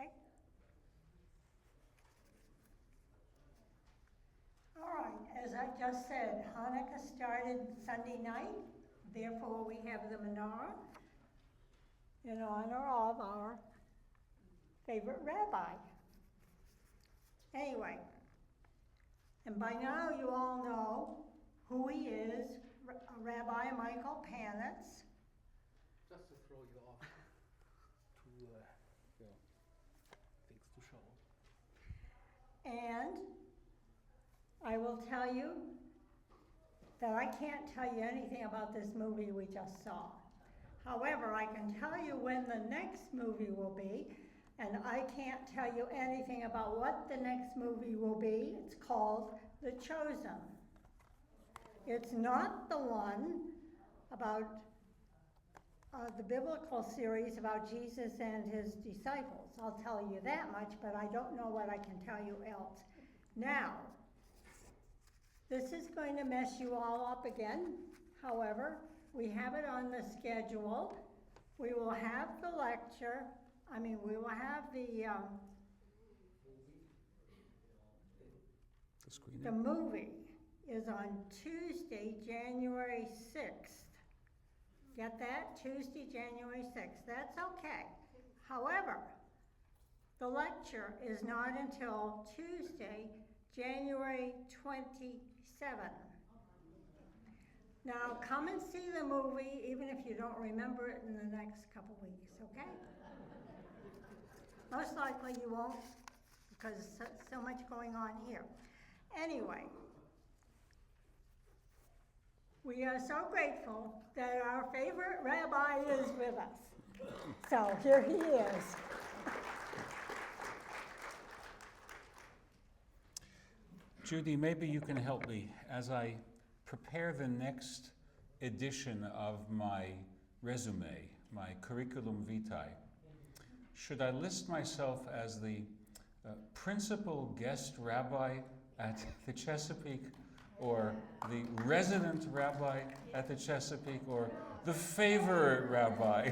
Okay? All right, as I just said, Hanukkah started Sunday night, therefore we have the menorah in honor of our favorite rabbi. Anyway, and by now you all know who he is, Rabbi Michael Panitz. Just to throw you off, things to show. And I will tell you that I can't tell you anything about this movie we just saw. However, I can tell you when the next movie will be, and I can't tell you anything about what the next movie will be. It's called The Chosen. It's not the one about the biblical series about Jesus and his disciples. I'll tell you that much, but I don't know what I can tell you else. Now, this is going to mess you all up again. However, we have it on the schedule. We will have the lecture. We will have the movie is on Tuesday, January 6th. Get that? Tuesday, January 6th. That's okay. However, the lecture is not until Tuesday, January 27th. Now, come and see the movie, even if you don't remember it in the next couple weeks, okay? Most likely you won't, because so much going on here. Anyway, we are so grateful that our favorite rabbi is with us. So here he is. Judy, maybe you can help me as I prepare the next edition of my resume, my curriculum vitae. Should I list myself as the principal guest rabbi at the Chesapeake, or the resident rabbi at the Chesapeake, or the favorite rabbi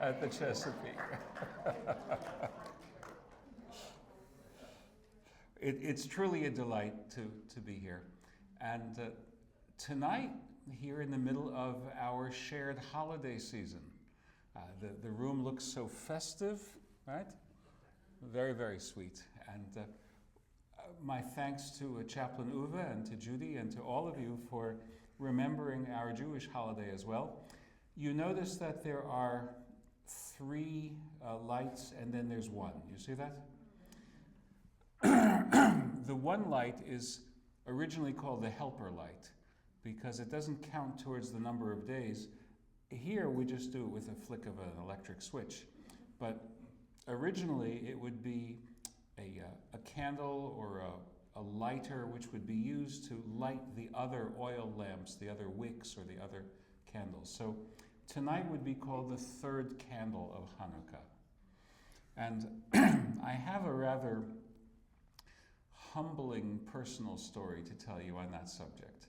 at the Chesapeake? It's truly a delight to be here. And tonight, here in the middle of our shared holiday season, the room looks so festive, right? Very, very sweet. And my thanks to Chaplain Uwe and to Judy and to all of you for remembering our Jewish holiday as well. You notice that there are 3 lights and then there's one. You see that? The one light is originally called the helper light because it doesn't count towards the number of days. Here we just do it with a flick of an electric switch. But originally it would be a candle or a lighter which would be used to light the other oil lamps, the other wicks or the other candles. So tonight would be called the 3rd candle of Hanukkah. And I have a rather humbling personal story to tell you on that subject.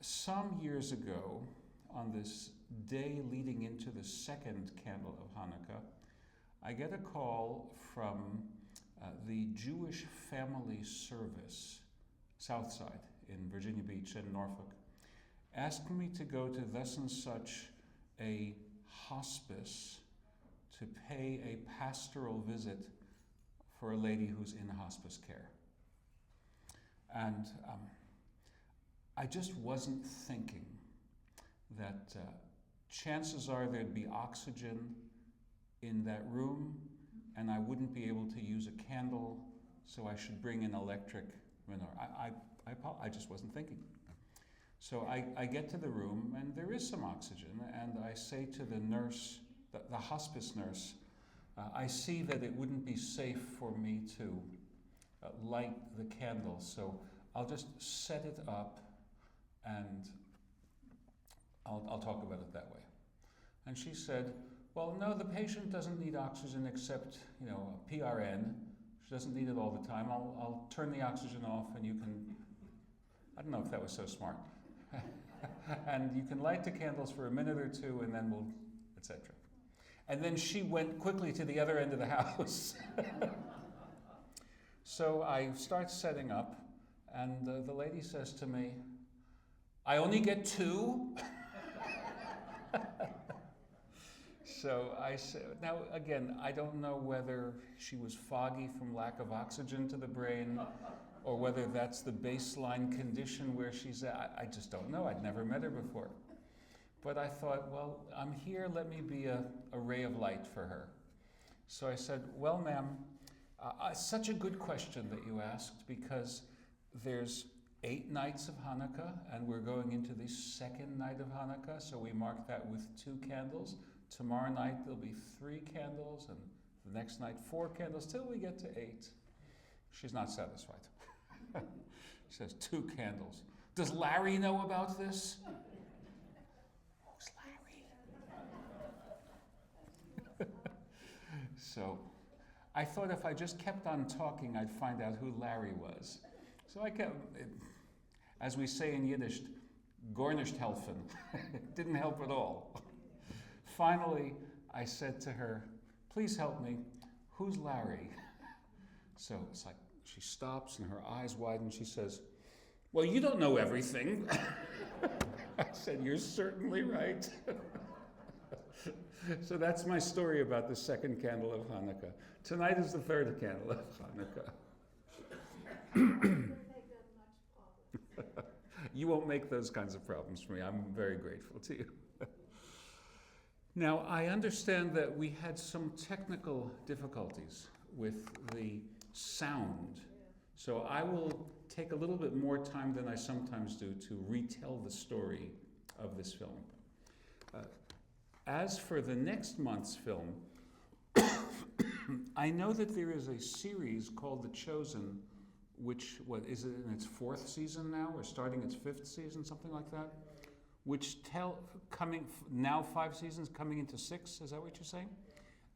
Some years ago, on this day leading into the 2nd candle of Hanukkah, I get a call from the Jewish Family Service, Southside, in Virginia Beach and Norfolk, asking me to go to thus and such a hospice to pay a pastoral visit for a lady who's in hospice care. And I just wasn't thinking that chances are there'd be oxygen in that room and I wouldn't be able to use a candle, so I should bring an electric menorah. I just wasn't thinking. So I get to the room and there is some oxygen, and I say to the nurse, the hospice nurse, I see that it wouldn't be safe for me to light the candle, so I'll just set it up and I'll talk about it that way. And she said, well, no, the patient doesn't need oxygen except, PRN. She doesn't need it all the time. I'll turn the oxygen off and you can, I don't know if that was so smart. And you can light the candles for a minute or two and then we'll, etc. And then she went quickly to the other end of the house. So I start setting up, and the lady says to me, "I only get 2?" So I said, now again, I don't know whether she was foggy from lack of oxygen to the brain, or whether that's the baseline condition where she's at. I just don't know. I'd never met her before. But I thought, well, I'm here, let me be a ray of light for her. So I said, well, ma'am, such a good question that you asked, because there's 8 nights of Hanukkah, and we're going into the 2nd night of Hanukkah, so we mark that with 2 candles. Tomorrow night there'll be 3 candles, and the next night 4 candles, till we get to 8. She's not satisfied. She says, 2 candles. Does Larry know about this? Who's Larry? So I thought if I just kept on talking, I'd find out who Larry was. So I kept, as we say in Yiddish, Gornisht helfen. It didn't help at all. Finally, I said to her, please help me, who's Larry? So it's like she stops and her eyes widen. She says, well, you don't know everything. I said, you're certainly right. So that's my story about the 2nd candle of Hanukkah. Tonight is the 3rd candle of Hanukkah. You won't make those kinds of problems for me. I'm very grateful to you. Now, I understand that we had some technical difficulties with the sound. So I will take a little bit more time than I sometimes do to retell the story of this film. As for the next month's film, I know that there is a series called The Chosen, which, what is it, in its 4th season now, or starting its 5th season, something like that? Which now 5 seasons, coming into 6, is that what you're saying?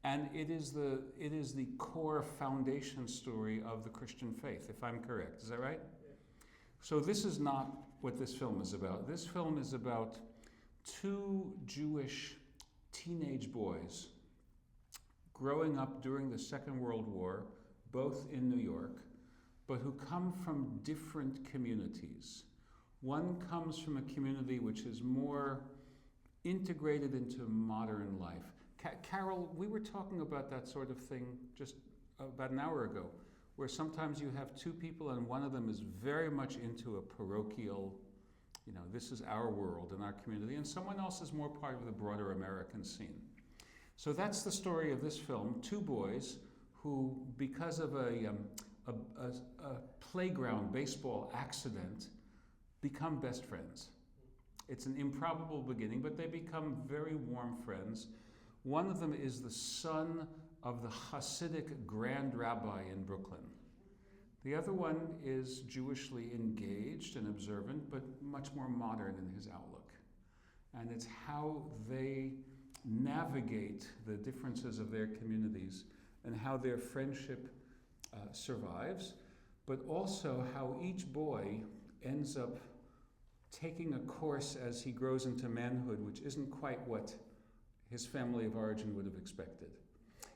And it is the core foundation story of the Christian faith, if I'm correct. Is that right? So this is not what this film is about. This film is about 2 Jewish teenage boys growing up during the Second World War, both in New York, but who come from different communities. One comes from a community which is more integrated into modern life. Carol, we were talking about that sort of thing just about an hour ago, where sometimes you have 2 people and one of them is very much into a parochial, this is our world and our community, and someone else is more part of the broader American scene. So that's the story of this film, 2 boys who, because of a playground baseball accident, become best friends. It's an improbable beginning, but they become very warm friends. One of them is the son of the Hasidic Grand Rabbi in Brooklyn. The other one is Jewishly engaged and observant, but much more modern in his outlook. And it's how they navigate the differences of their communities and how their friendship survives, but also how each boy ends up taking a course as he grows into manhood, which isn't quite what his family of origin would have expected.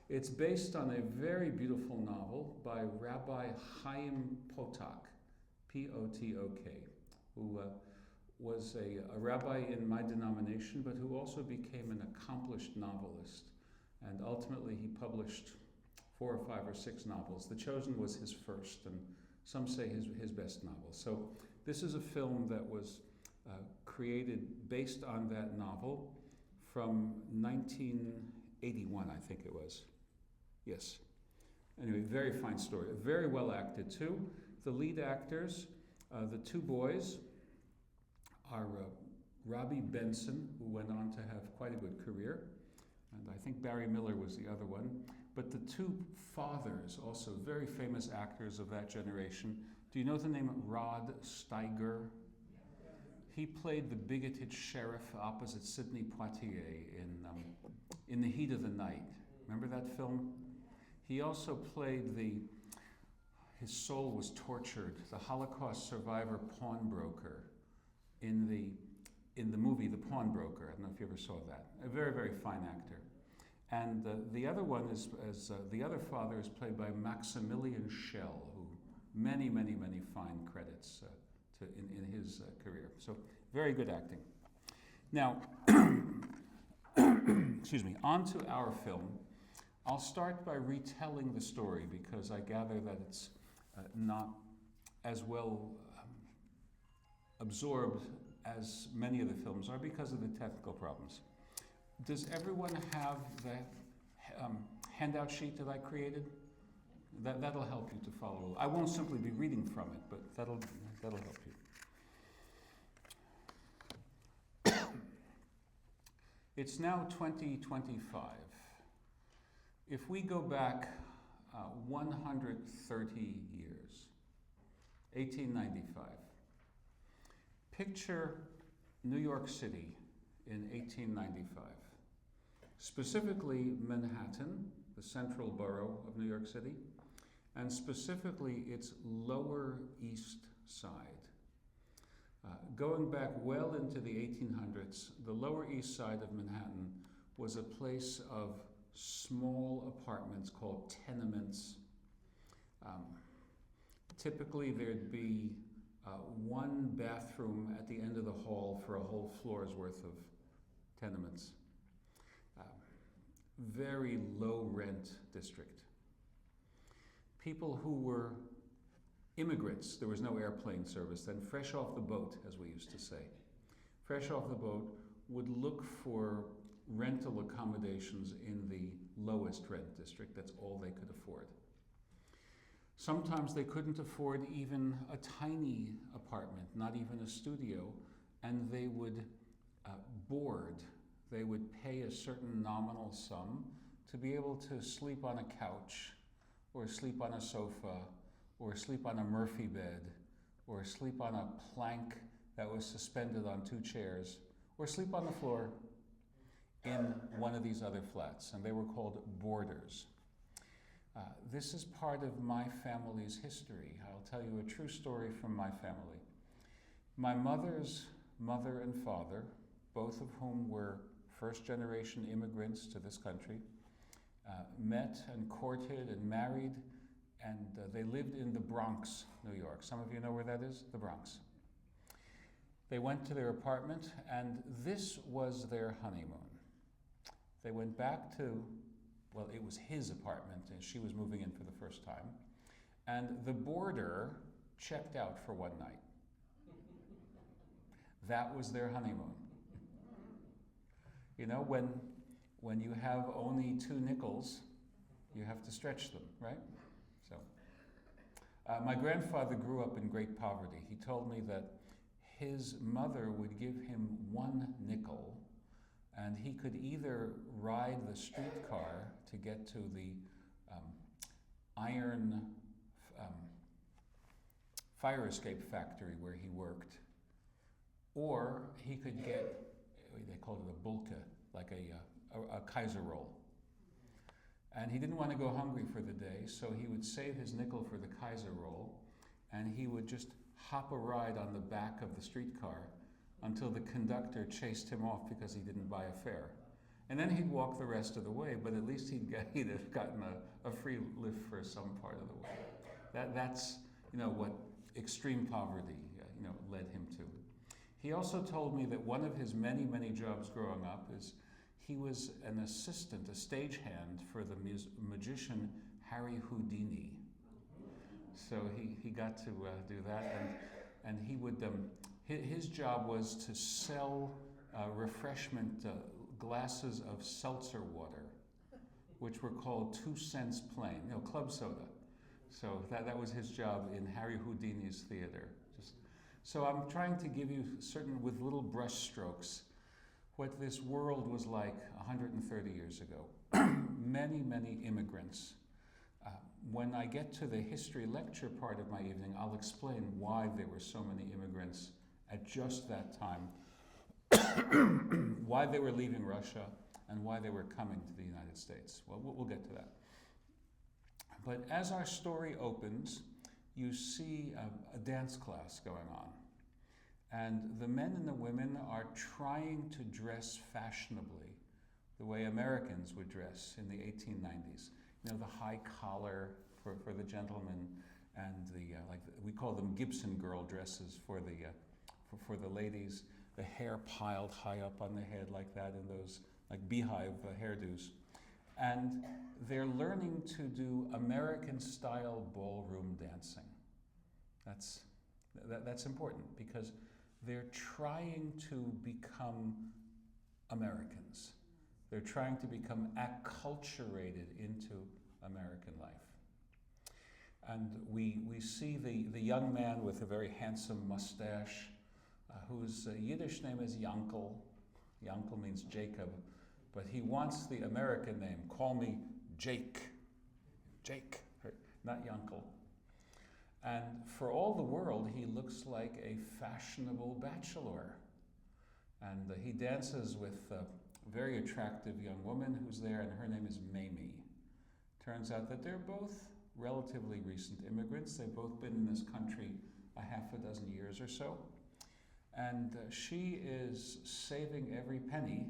It's based on a very beautiful novel by Rabbi Chaim Potok, P-O-T-O-K, who was a rabbi in my denomination, but who also became an accomplished novelist. And ultimately he published 4 or 5 or 6 novels. The Chosen was his first, and some say his best novel. So this is a film that was created based on that novel from 1981, I think it was. Yes. Anyway, very fine story. Very well acted too. The lead actors, the 2 boys, are Rabbi Benson, who went on to have quite a good career, and I think Barry Miller was the other one. But the 2 fathers, also very famous actors of that generation. Do you know the name Rod Steiger? He played the bigoted sheriff opposite Sidney Poitier in The Heat of the Night. Remember that film? He also played his soul was tortured, the Holocaust survivor pawnbroker in the movie The Pawnbroker. I don't know if you ever saw that. A very, very fine actor. And the other one is, the other father is played by Maximilian Schell, who many fine credits in his career. So very good acting. Now, excuse me, on to our film. I'll start by retelling the story because I gather that it's not as well absorbed as many of the films are because of the technical problems. Does everyone have the handout sheet that I created? That'll help you to follow. I won't simply be reading from it, but that'll help you. It's now 2025. If we go back 130 years, 1895, picture New York City in 1895, specifically Manhattan, the central borough of New York City, and specifically its Lower East Side. Going back well into the 1800s, the Lower East Side of Manhattan was a place of small apartments called tenements. Typically there'd be one bathroom at the end of the hall for a whole floor's worth of tenements. Very low rent district. People who were immigrants, there was no airplane service then, fresh off the boat, as we used to say. Fresh off the boat would look for rental accommodations in the lowest rent district. That's all they could afford. Sometimes they couldn't afford even a tiny apartment, not even a studio, and they would board. They would pay a certain nominal sum to be able to sleep on a couch, or sleep on a sofa, or sleep on a Murphy bed, or sleep on a plank that was suspended on two chairs, or sleep on the floor in one of these other flats, and they were called boarders. This is part of my family's history. I'll tell you a true story from my family. My mother's mother and father, both of whom were first-generation immigrants to this country, met and courted and married, and they lived in the Bronx, New York. Some of you know where that is? The Bronx. They went to their apartment, and this was their honeymoon. They went back to, well, it was his apartment, and she was moving in for the first time, and the boarder checked out for one night. That was their honeymoon. You know, when you have only 2 nickels, you have to stretch them, right? So, my grandfather grew up in great poverty. He told me that his mother would give him 1 nickel, and he could either ride the streetcar to get to the iron fire escape factory where he worked, or he could get, they called it a bulka, like a Kaiser roll. And he didn't want to go hungry for the day, so he would save his nickel for the Kaiser roll, and he would just hop a ride on the back of the streetcar until the conductor chased him off because he didn't buy a fare. And then he'd walk the rest of the way, but at least he'd have gotten a free lift for some part of the way. That's what extreme poverty led him to. He also told me that one of his many jobs growing up is he was an assistant, a stagehand for the magician Harry Houdini. So he got to do that, and he would. His job was to sell refreshment glasses of seltzer water, which were called 2 cents plain, club soda. So that was his job in Harry Houdini's theater. So I'm trying to give you with little brush strokes, what this world was like 130 years ago. Many immigrants. When I get to the history lecture part of my evening, I'll explain why there were so many immigrants at just that time, why they were leaving Russia, and why they were coming to the United States. Well, we'll get to that. But as our story opens, you see a dance class going on. And the men and the women are trying to dress fashionably the way Americans would dress in the 1890s. You know, the high collar for the gentlemen, and we call them Gibson girl dresses for the ladies, the hair piled high up on the head like that in those like beehive hairdos. And they're learning to do American-style ballroom dancing. That's important because they're trying to become Americans. They're trying to become acculturated into American life. And we see the young man with a very handsome mustache, whose Yiddish name is Yankel. Yankel means Jacob, but he wants the American name. Call me Jake. Jake, not Yankel. And for all the world, he looks like a fashionable bachelor. And he dances with a very attractive young woman who's there, and her name is Mamie. Turns out that they're both relatively recent immigrants. They've both been in this country a half a dozen years or so. And she is saving every penny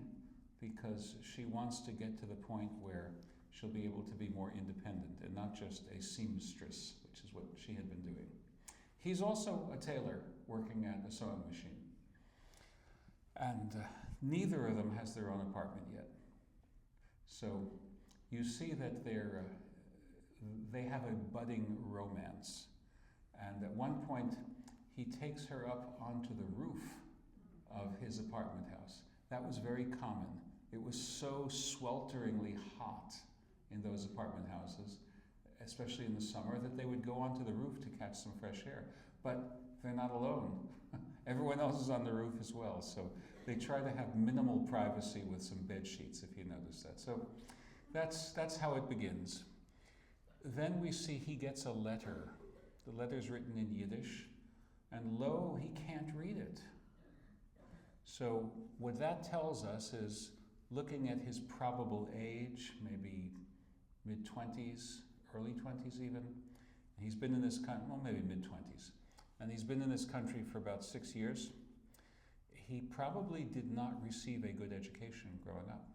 because she wants to get to the point where she'll be able to be more independent and not just a seamstress, which is what she had been doing. He's also a tailor working at a sewing machine. And neither of them has their own apartment yet. So you see that they have a budding romance. And at one point, he takes her up onto the roof of his apartment house. That was very common. It was so swelteringly hot in those apartment houses, especially in the summer, that they would go onto the roof to catch some fresh air. But they're not alone. Everyone else is on the roof as well. So they try to have minimal privacy with some bed sheets, if you notice that. So that's how it begins. Then we see he gets a letter. The letter's written in Yiddish, and lo, he can't read it. So what that tells us is, looking at his probable age, maybe mid-20s, early 20s even, he's been in this country, well, maybe mid-20s, and he's been in this country for about 6 years. He probably did not receive a good education growing up.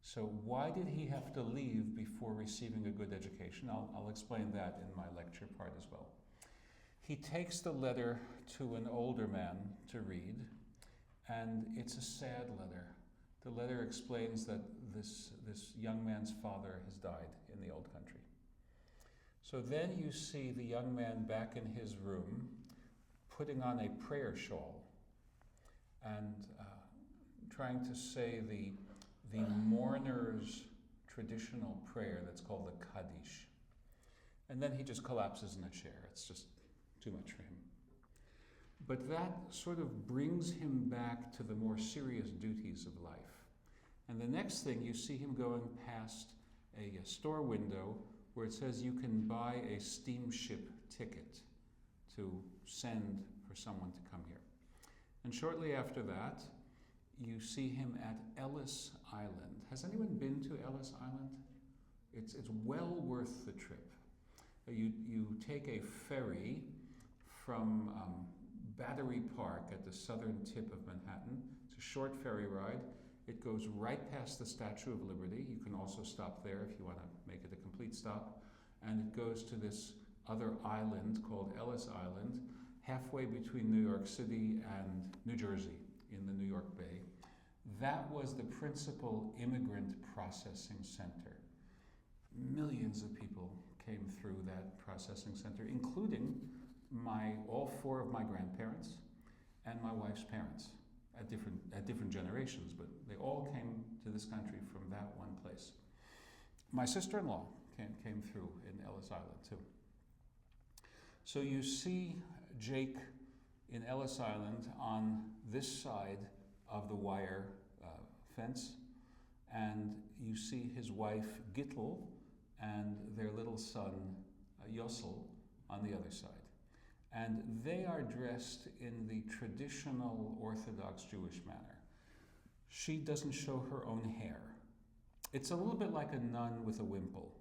So why did he have to leave before receiving a good education? I'll explain that in my lecture part as well. He takes the letter to an older man to read, and it's a sad letter. The letter explains that this young man's father has died in the old country. So then you see the young man back in his room putting on a prayer shawl and trying to say the mourner's traditional prayer that's called the Kaddish. And then he just collapses in a chair. It's just too much for him. But that sort of brings him back to the more serious duties of life. And the next thing, you see him going past a store window where it says you can buy a steamship ticket to send for someone to come here. And shortly after that, you see him at Ellis Island. Has anyone been to Ellis Island? It's well worth the trip. You take a ferry from Battery Park at the southern tip of Manhattan. It's a short ferry ride. It goes right past the Statue of Liberty. You can also stop there if you want to make it a complete stop. And it goes to this other island called Ellis Island, halfway between New York City and New Jersey in the New York Bay. That was the principal immigrant processing center. Millions of people came through that processing center, including all four of my grandparents and my wife's parents at different generations, but they all came to this country from that one place. My sister-in-law came through in Ellis Island too. So you see Jake in Ellis Island on this side of the wire fence, and you see his wife Gittel and their little son Yossel on the other side. And they are dressed in the traditional Orthodox Jewish manner. She doesn't show her own hair. It's a little bit like a nun with a wimple.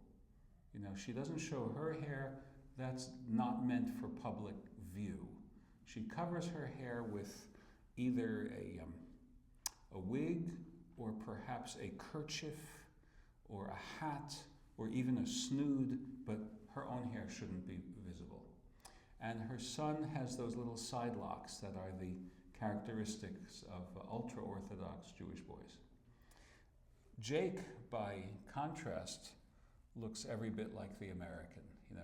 You know, she doesn't show her hair. That's not meant for public view. She covers her hair with either a wig or perhaps a kerchief, or a hat, or even a snood, but her own hair shouldn't be visible. And her son has those little side locks that are the characteristics of ultra-Orthodox Jewish boys. Jake, by contrast, looks every bit like the American,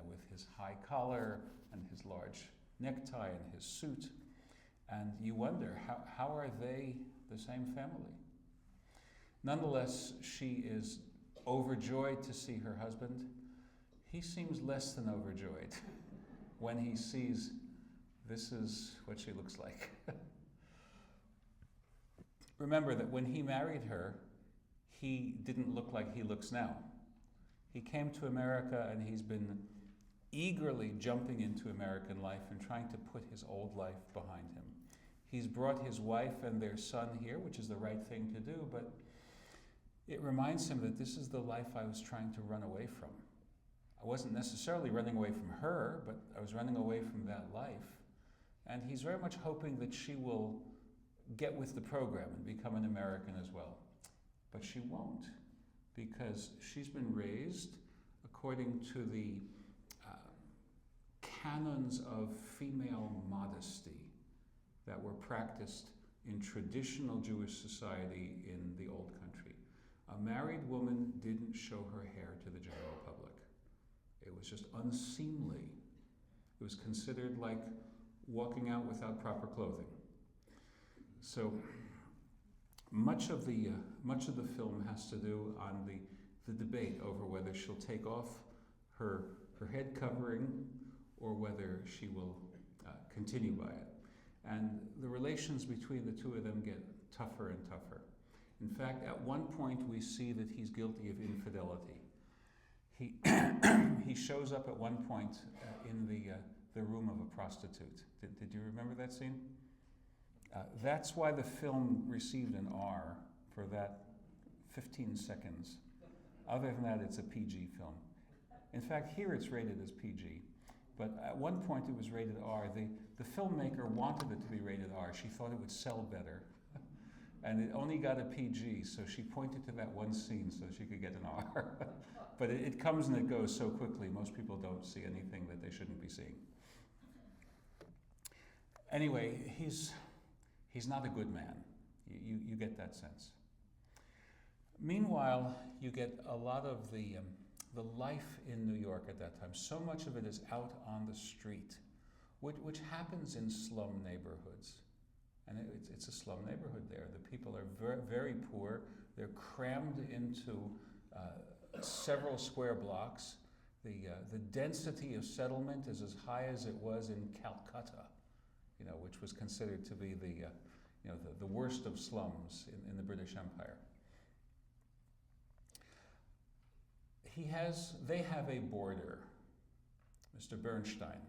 with his high collar and his large necktie and his suit. And you wonder, how are they the same family? Nonetheless, she is overjoyed to see her husband. He seems less than overjoyed when he sees this is what she looks like. Remember that when he married her, he didn't look like he looks now. He came to America and he's been eagerly jumping into American life and trying to put his old life behind him. He's brought his wife and their son here, which is the right thing to do, but it reminds him that this is the life I was trying to run away from. I wasn't necessarily running away from her, but I was running away from that life. And he's very much hoping that she will get with the program and become an American as well. But she won't, because she's been raised according to the canons of female modesty that were practiced in traditional Jewish society in the old country. A married woman didn't show her hair to the general public. It was just unseemly. It was considered like walking out without proper clothing. So much of the film has to do on the debate over whether she'll take off her head covering or whether she will continue by it. And the relations between the two of them get tougher and tougher. In fact, at one point we see that he's guilty of infidelity. He shows up at one point in the room of a prostitute. Did you remember that scene? That's why the film received an R for that 15 seconds. Other than that, it's a PG film. In fact, here it's rated as PG. But at one point it was rated R. The filmmaker wanted it to be rated R. She thought it would sell better. And it only got a PG, so she pointed to that one scene so she could get an R. But it comes and it goes so quickly, most people don't see anything that they shouldn't be seeing. Anyway, he's not a good man. You get that sense. Meanwhile, you get a lot of the life in New York at that time. So much of it is out on the street, which happens in slum neighborhoods. And it's a slum neighborhood there. The people are very, very poor. They're crammed into several square blocks. The density of settlement is as high as it was in Calcutta, which was considered to be the worst of slums in the British Empire. They have a boarder, Mr. Bernstein,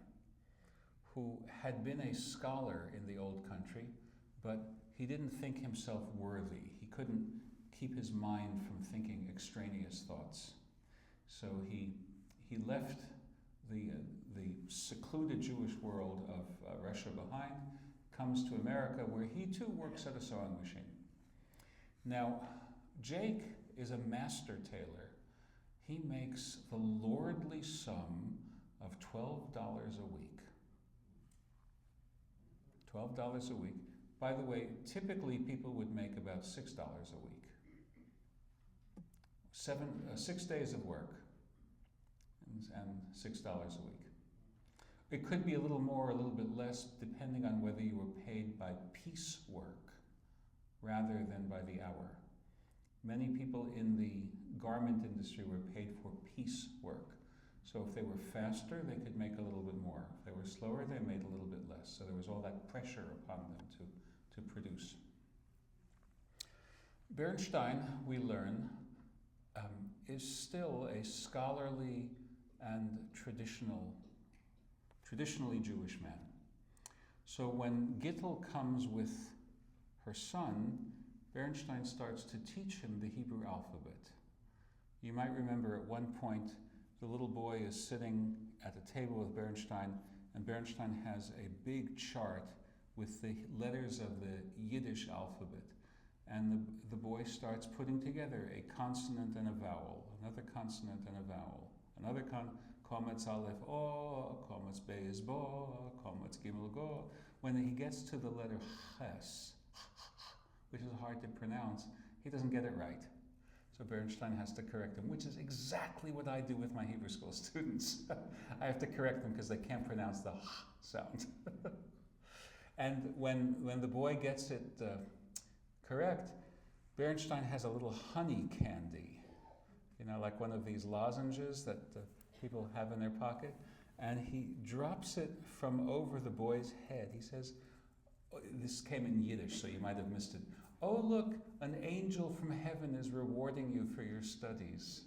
who had been a scholar in the old country, but he didn't think himself worthy. He couldn't keep his mind from thinking extraneous thoughts. So he left the secluded Jewish world of Russia behind, comes to America, where he too works at a sewing machine. Now, Jake is a master tailor. He makes the lordly sum of $12 a week. $12 a week. By the way, typically people would make about $6 a week. 6 days of work and $6 a week. It could be a little more or a little bit less depending on whether you were paid by piecework rather than by the hour. Many people in the garment industry were paid for piecework. So if they were faster, they could make a little bit more. If they were slower, they made a little bit less. So there was all that pressure upon them to produce. Bernstein, we learn, is still a scholarly and traditionally Jewish man. So when Gittel comes with her son, Bernstein starts to teach him the Hebrew alphabet. You might remember at one point, the little boy is sitting at a table with Bernstein, and Bernstein has a big chart with the letters of the Yiddish alphabet. And the boy starts putting together a consonant and a vowel, another consonant and a vowel, another Kometz Aleph O, Kometz Beis Bo, Kometz Gimel Go. When he gets to the letter Ches, which is hard to pronounce, he doesn't get it right. So Bernstein has to correct him, which is exactly what I do with my Hebrew school students. I have to correct them because they can't pronounce the sound. And when the boy gets it correct, Bernstein has a little honey candy, like one of these lozenges that people have in their pocket, and he drops it from over the boy's head. He says, this came in Yiddish, so you might have missed it. Oh, look, an angel from heaven is rewarding you for your studies,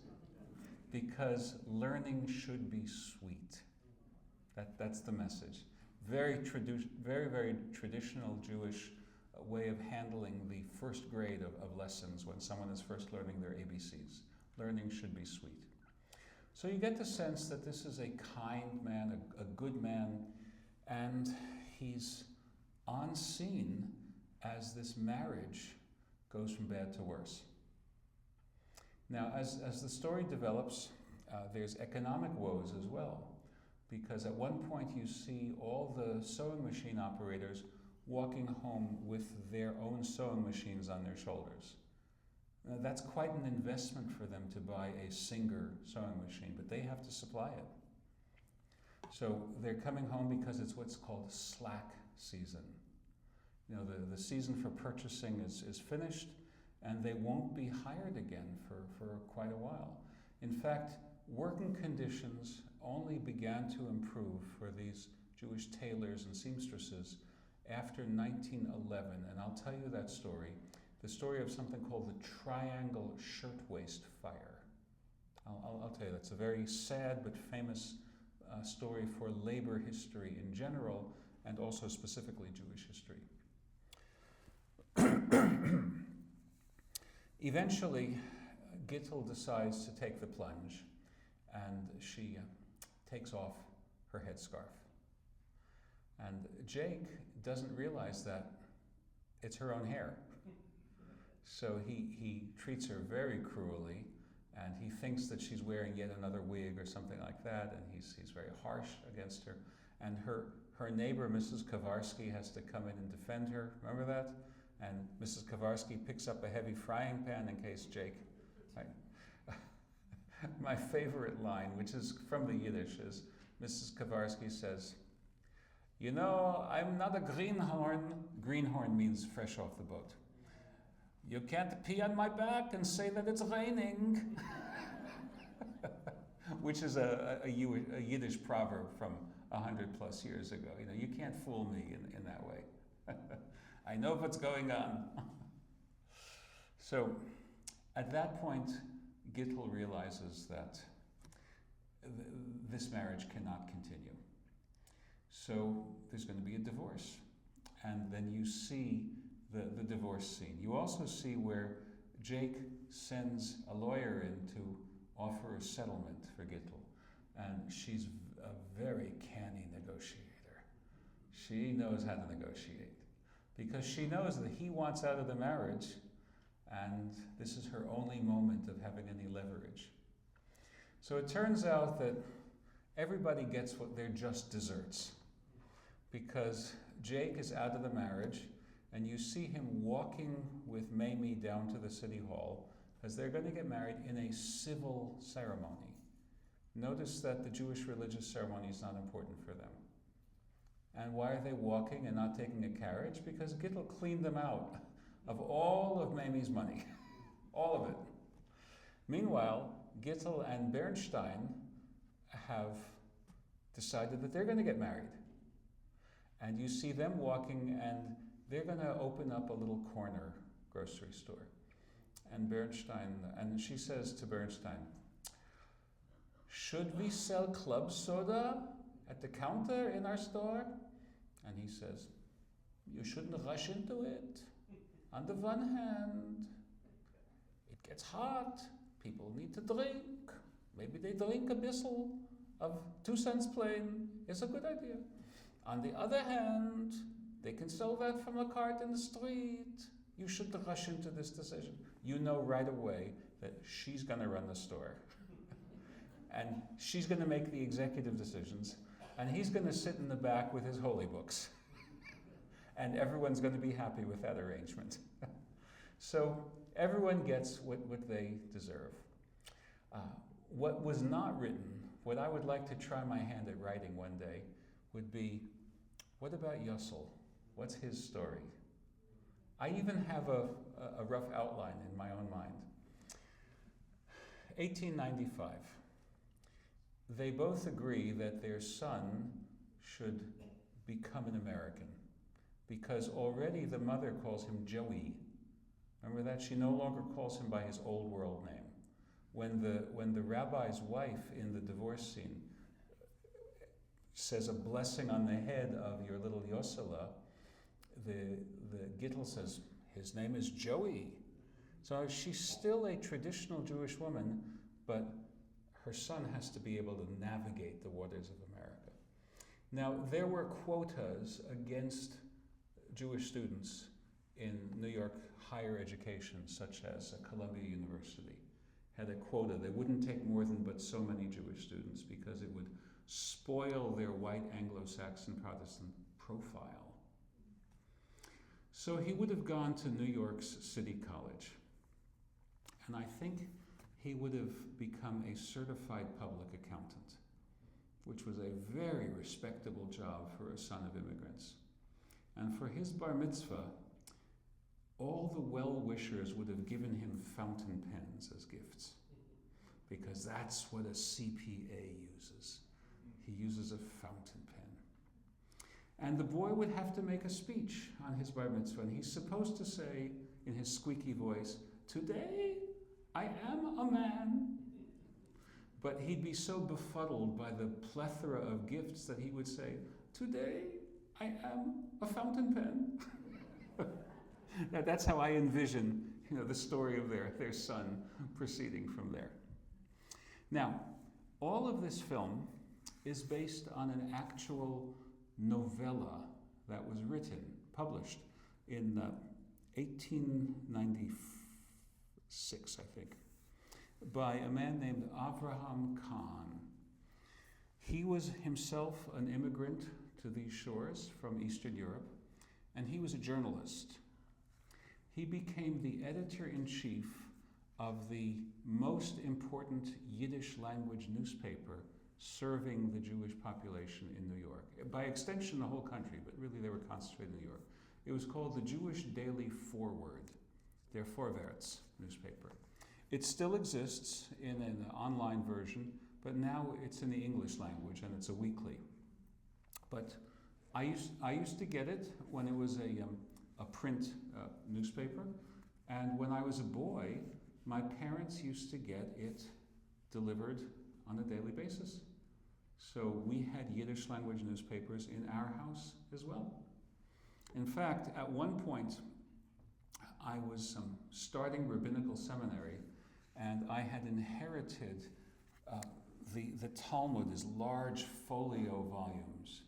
because learning should be sweet. That's the message. Very, very traditional Jewish way of handling the first grade of lessons when someone is first learning their ABCs. Learning should be sweet. So you get the sense that this is a kind man, a good man, and he's on scene as this marriage goes from bad to worse. Now, as the story develops, there's economic woes as well, because at one point you see all the sewing machine operators walking home with their own sewing machines on their shoulders. Now, that's quite an investment for them to buy a Singer sewing machine, but they have to supply it. So they're coming home because it's what's called slack season. The season for purchasing is finished, and they won't be hired again for quite a while. In fact, working conditions only began to improve for these Jewish tailors and seamstresses after 1911, and I'll tell you that story, the story of something called the Triangle Shirtwaist Fire. I'll tell you, that's a very sad but famous story for labor history in general, and also specifically Jewish history. Eventually, Gittel decides to take the plunge, and she takes off her headscarf. And Jake doesn't realize that it's her own hair. So he treats her very cruelly, and he thinks that she's wearing yet another wig or something like that, and he's very harsh against her. And her neighbor, Mrs. Kowarski, has to come in and defend her. Remember that? And Mrs. Kowarski picks up a heavy frying pan in case Jake... My favorite line, which is from the Yiddish, is Mrs. Kowarski says, I'm not a greenhorn. Greenhorn means fresh off the boat. You can't pee on my back and say that it's raining. Which is a Yiddish proverb from 100 plus years ago. You can't fool me in that way. I know what's going on. So at that point, Gittel realizes that this marriage cannot continue. So there's going to be a divorce. And then you see the divorce scene. You also see where Jake sends a lawyer in to offer a settlement for Gittel. And she's a very canny negotiator. She knows how to negotiate, because she knows that he wants out of the marriage, and this is her only moment of having any leverage. So it turns out that everybody gets what their just desserts, because Jake is out of the marriage, and you see him walking with Mamie down to the city hall, as they're going to get married in a civil ceremony. Notice that the Jewish religious ceremony is not important for them. And why are they walking and not taking a carriage? Because Gittel cleaned them out of all of Mamie's money, all of it. Meanwhile, Gittel and Bernstein have decided that they're going to get married. And you see them walking, and they're going to open up a little corner grocery store. And she says to Bernstein, "Should we sell club soda at the counter in our store?" And he says, "You shouldn't rush into it. On the one hand, it gets hot, people need to drink. Maybe they drink a bissel of 2 cents plain, is a good idea. On the other hand, they can sell that from a cart in the street. You shouldn't rush into this decision. You know right away that she's going to run the store. And she's going to make the executive decisions. And he's going to sit in the back with his holy books. And everyone's going to be happy with that arrangement. So everyone gets what they deserve. What was not written, what I would like to try my hand at writing one day, would be, what about Yussel? What's his story? I even have a rough outline in my own mind. 1895. They both agree that their son should become an American, because already the mother calls him Joey. Remember that? She no longer calls him by his old world name. When the rabbi's wife in the divorce scene says a blessing on the head of your little Yosela, the Gittel says, his name is Joey. So she's still a traditional Jewish woman, but her son has to be able to navigate the waters of America. Now, there were quotas against Jewish students in New York higher education, such as Columbia University had a quota. They wouldn't take more than but so many Jewish students because it would spoil their white Anglo-Saxon Protestant profile. So he would have gone to New York's City College, and I think he would have become a certified public accountant, which was a very respectable job for a son of immigrants. And for his bar mitzvah, all the well-wishers would have given him fountain pens as gifts, because that's what a CPA uses. He uses a fountain pen. And the boy would have to make a speech on his bar mitzvah, and he's supposed to say in his squeaky voice, "Today I am a man." But he'd be so befuddled by the plethora of gifts that he would say, "Today I am a fountain pen." Now, that's how I envision, the story of their son proceeding from there. Now, all of this film is based on an actual novella that was written, published in 1896, I think, by a man named Avraham Kahn. He was himself an immigrant to these shores from Eastern Europe, and he was a journalist. He became the editor-in-chief of the most important Yiddish language newspaper serving the Jewish population in New York. By extension, the whole country, but really they were concentrated in New York. It was called the Jewish Daily Forward, their Vorwärts newspaper. It still exists in an online version, but now it's in the English language and it's a weekly. But I used to get it when it was a print newspaper, and when I was a boy, my parents used to get it delivered on a daily basis. So we had Yiddish language newspapers in our house as well. In fact, at one point, I was starting rabbinical seminary, and I had inherited the Talmud as large folio volumes.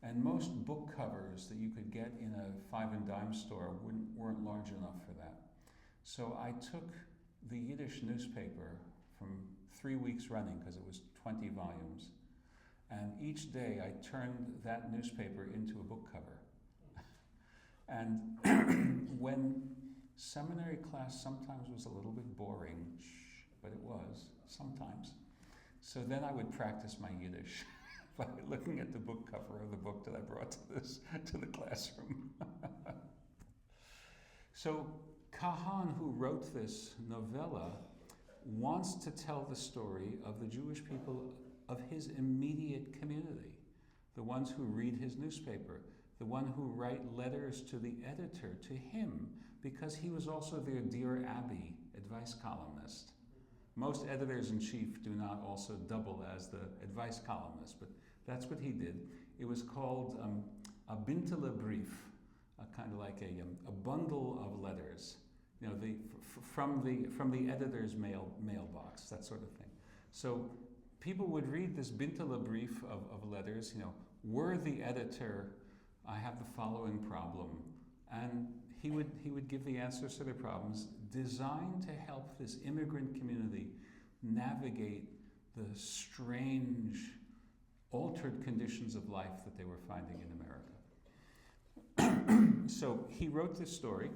And most book covers that you could get in a 5 and dime store weren't large enough for that. So I took the Yiddish newspaper from 3 weeks running, because it was 20 volumes, and each day I turned that newspaper into a book cover. And when seminary class sometimes was a little bit boring, but it was sometimes, so then I would practice my Yiddish by looking at the book cover of the book that I brought to the classroom. So Kahan, who wrote this novella, wants to tell the story of the Jewish people of his immediate community, the ones who read his newspaper, the one who write letters to the editor, to him, because he was also their Dear Abby advice columnist. Most editors-in-chief do not also double as the advice columnist, but that's what he did. It was called a bintele brief, kind of like a bundle of letters, from the editor's mailbox, that sort of thing. So people would read this bintele brief of letters, worthy editor, I have the following problem. And he would give the answers to their problems, designed to help this immigrant community navigate the strange, altered conditions of life that they were finding in America. So he wrote this story.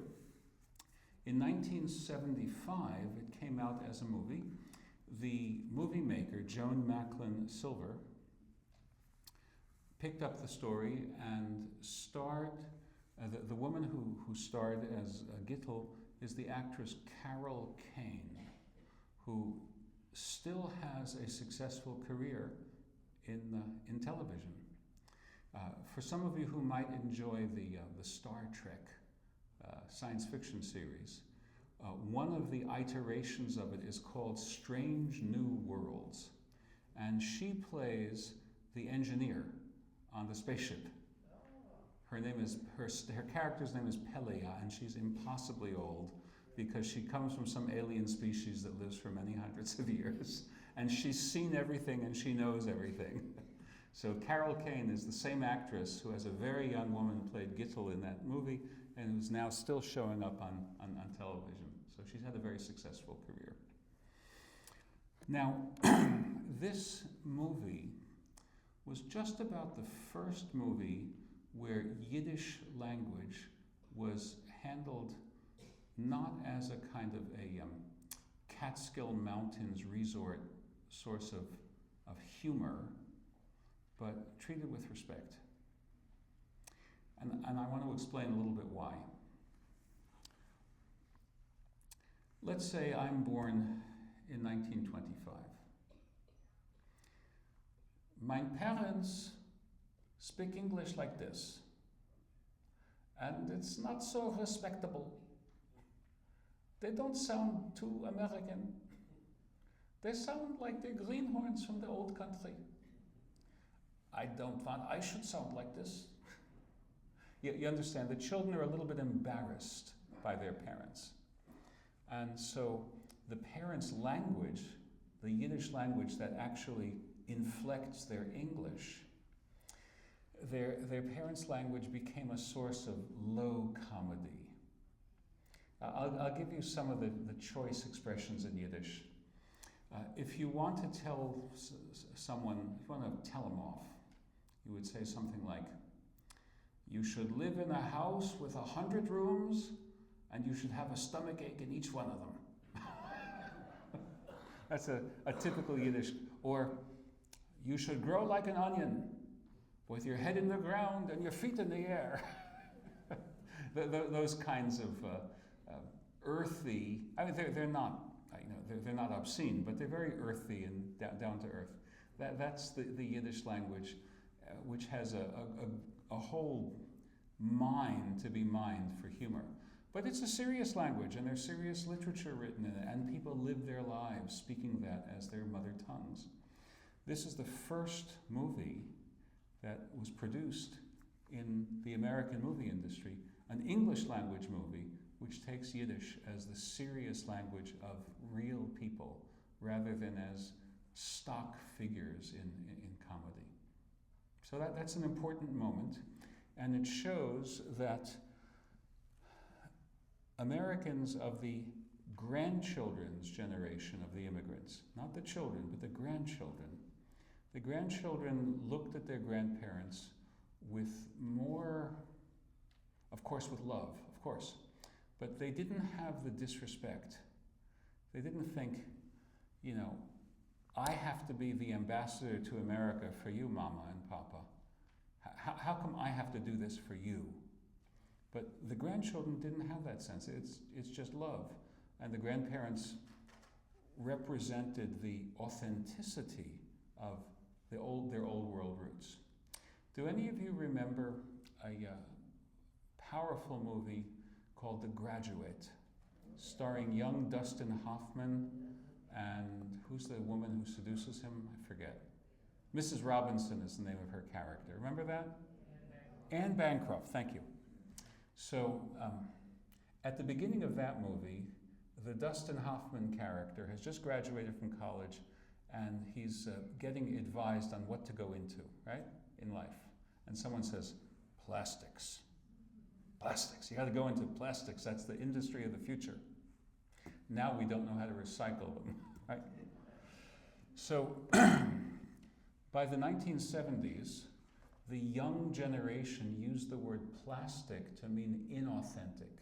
In 1975, it came out as a movie. The movie maker, Joan Macklin Silver, picked up the story and starred. The woman who starred as Gittel is the actress Carol Kane, who still has a successful career in television. For some of you who might enjoy the Star Trek science fiction series, one of the iterations of it is called Strange New Worlds, and she plays the engineer on the spaceship. Her character's name is Pelia, and she's impossibly old because she comes from some alien species that lives for many hundreds of years, and she's seen everything and she knows everything. So Carol Kane is the same actress who, as a very young woman, played Gittel in that movie and who's now still showing up on television. So she's had a very successful career. Now, this movie was just about the first movie where Yiddish language was handled not as a kind of a Catskill Mountains resort source of humor, but treated with respect. And I want to explain a little bit why. Let's say I'm born in 1925. My parents speak English like this, and it's not so respectable. They don't sound too American. They sound like the greenhorns from the old country. I should sound like this. You understand, the children are a little bit embarrassed by their parents. And so the parents' language, the Yiddish language that actually inflects their English, their parents' language became a source of low comedy. I'll give you some of the choice expressions in Yiddish. If you want to tell someone, if you want to tell them off, you would say something like, "You should live in a house with 100 rooms, and you should have a stomach ache in each one of them." That's a typical Yiddish. Or, "You should grow like an onion, with your head in the ground and your feet in the air." Those kinds of earthy. I mean, they're not. They're not obscene, but they're very earthy and down to earth. That's the Yiddish language, which has a whole mind to be mined for humor. But it's a serious language, and there's serious literature written in it, and people live their lives speaking that as their mother tongues. This is the first movie that was produced in the American movie industry, an English language movie which takes Yiddish as the serious language of real people rather than as stock figures in comedy. So that's an important moment, and it shows that Americans of the grandchildren's generation of the immigrants, not the children, but the grandchildren looked at their grandparents with more, of course with love, of course, but they didn't have the disrespect. They didn't think, I have to be the ambassador to America for you, Mama and Papa. How come I have to do this for you? But the grandchildren didn't have that sense. It's just love. And the grandparents represented the authenticity of their old world roots. Do any of you remember a powerful movie called The Graduate, starring young Dustin Hoffman and who's the woman who seduces him? I forget. Mrs. Robinson is the name of her character. Remember that? Anne Bancroft, thank you. So at the beginning of that movie, the Dustin Hoffman character has just graduated from college, and he's getting advised on what to go into, right, in life. And someone says, plastics. Plastics. You got to go into plastics. That's the industry of the future. Now we don't know how to recycle them, right? So by the 1970s, the young generation used the word plastic to mean inauthentic.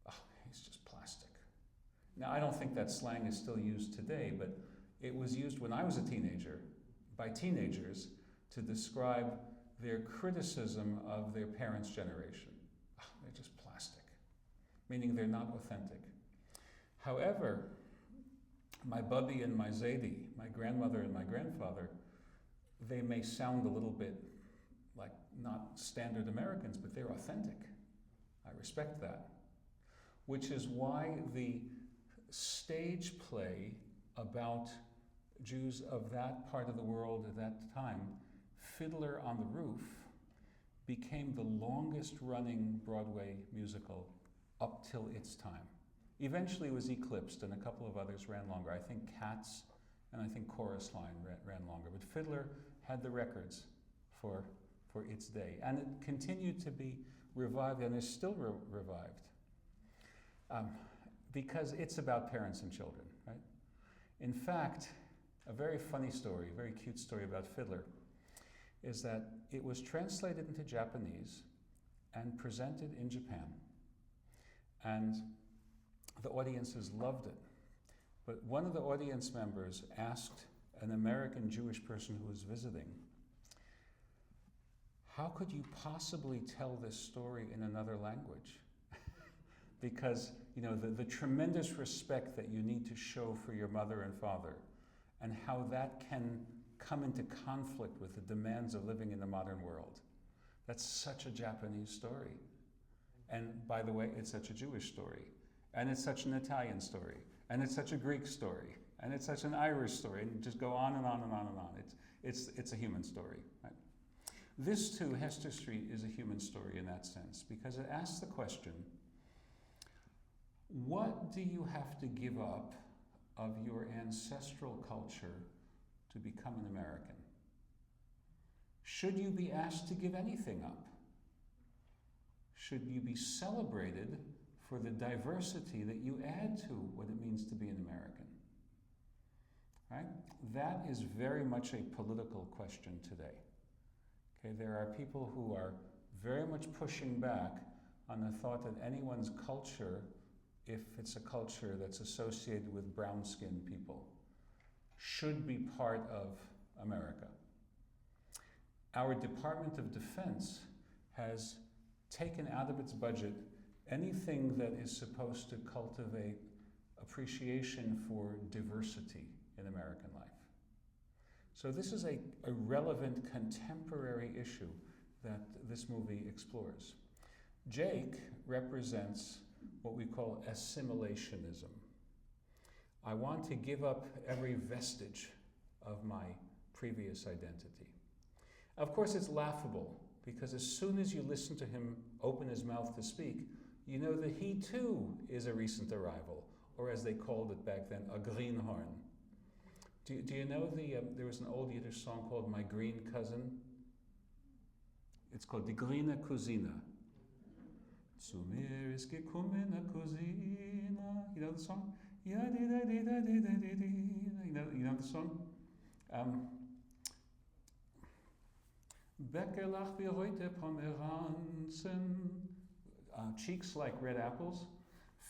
Oh, he's just plastic. Now, I don't think that slang is still used today, but it was used when I was a teenager by teenagers to describe their criticism of their parents' generation. Oh, they're just plastic, meaning they're not authentic. However, my Bubby and my Zaidi, my grandmother and my grandfather, they may sound a little bit like not standard Americans, but they're authentic. I respect that. Which is why the stage play about Jews of that part of the world at that time, Fiddler on the Roof, became the longest running Broadway musical up till its time. Eventually it was eclipsed and a couple of others ran longer. I think Cats and I think Chorus Line ran longer. But Fiddler had the records for its day. And it continued to be revived and is still revived. Because it's about parents and children, right? In fact, a very funny story, a very cute story about Fiddler is that it was translated into Japanese and presented in Japan. And the audiences loved it. But one of the audience members asked an American Jewish person who was visiting, how could you possibly tell this story in another language? Because, you know, the tremendous respect that you need to show for your mother and father and how that can come into conflict with the demands of living in the modern world. That's such a Japanese story. And by the way, it's such a Jewish story. And it's such an Italian story. And it's such a Greek story. And it's such an Irish story. And just go on and on and on and on. It's a human story. Right? This too, Hester Street, is a human story in that sense, because it asks the question, what do you have to give up of your ancestral culture to become an American? Should you be asked to give anything up? Should you be celebrated for the diversity that you add to what it means to be an American? Right? That is very much a political question today. Okay, there are people who are very much pushing back on the thought that anyone's culture, if it's a culture that's associated with brown-skinned people, should be part of America. Our Department of Defense has taken out of its budget anything that is supposed to cultivate appreciation for diversity in American life. So this is a relevant contemporary issue that this movie explores. Jake represents what we call assimilationism. I want to give up every vestige of my previous identity. Of course, it's laughable, because as soon as you listen to him open his mouth to speak, you know that he too is a recent arrival, or as they called it back then, a greenhorn. Do you know there was an old Yiddish song called My Green Cousin? It's called Die Grüne Cousine. Zu mir ist gekommen a Cousine. You know the song? Ja, di da di da di da di di. You know the song? Bäcker lacht wie heute Pomeranzen. Cheeks like red apples.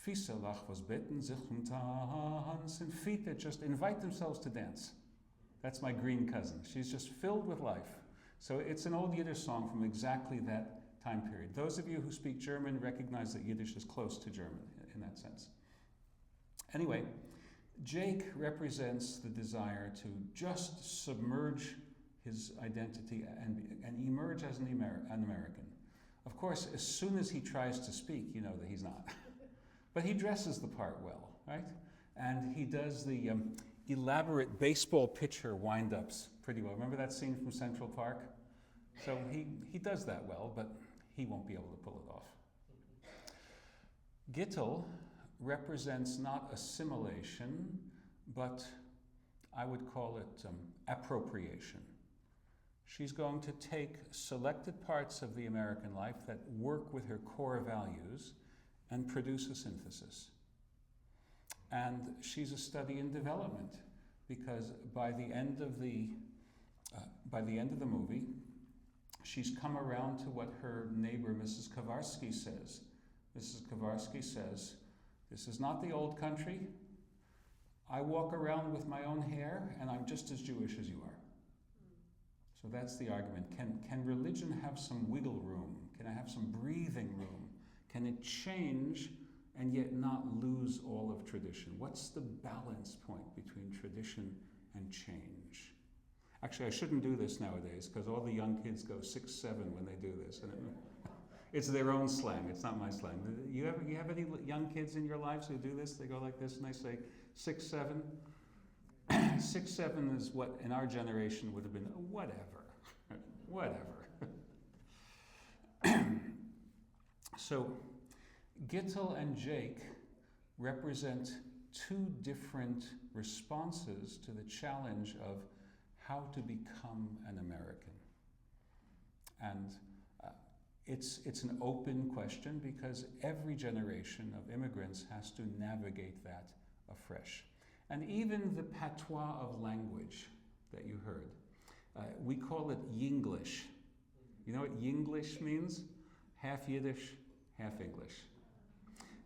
Füße lach was bitten sich tanzen. Feet that just invite themselves to dance. That's my green cousin. She's just filled with life. So it's an old Yiddish song from exactly that time period. Those of you who speak German recognize that Yiddish is close to German in that sense. Anyway, Jake represents the desire to just submerge his identity and emerge as an American. Of course, as soon as he tries to speak, you know that he's not. But he dresses the part well, right? And he does the elaborate baseball pitcher wind-ups pretty well. Remember that scene from Central Park? So he does that well, but he won't be able to pull it off. Gittel represents not assimilation, but I would call it appropriation. She's going to take selected parts of the American life that work with her core values and produce a synthesis. And she's a study in development, because by the end of the movie, she's come around to what her neighbor, Mrs. Kowarski, says. Mrs. Kowarski says, "This is not the old country. I walk around with my own hair, and I'm just as Jewish as you are." So that's the argument. Can religion have some wiggle room? Can I have some breathing room? Can it change and yet not lose all of tradition? What's the balance point between tradition and change? Actually, I shouldn't do this nowadays, because all the young kids go 6, 7 when they do this. And it's their own slang, it's not my slang. You have any young kids in your lives who do this? They go like this and they say 6, 7? 6, 7 is what in our generation would have been whatever. Whatever. So Gittel and Jake represent two different responses to the challenge of how to become an American. And it's an open question, because every generation of immigrants has to navigate that afresh. And even the patois of language that you heard, we call it Yinglish. You know what Yinglish means? Half Yiddish, half English.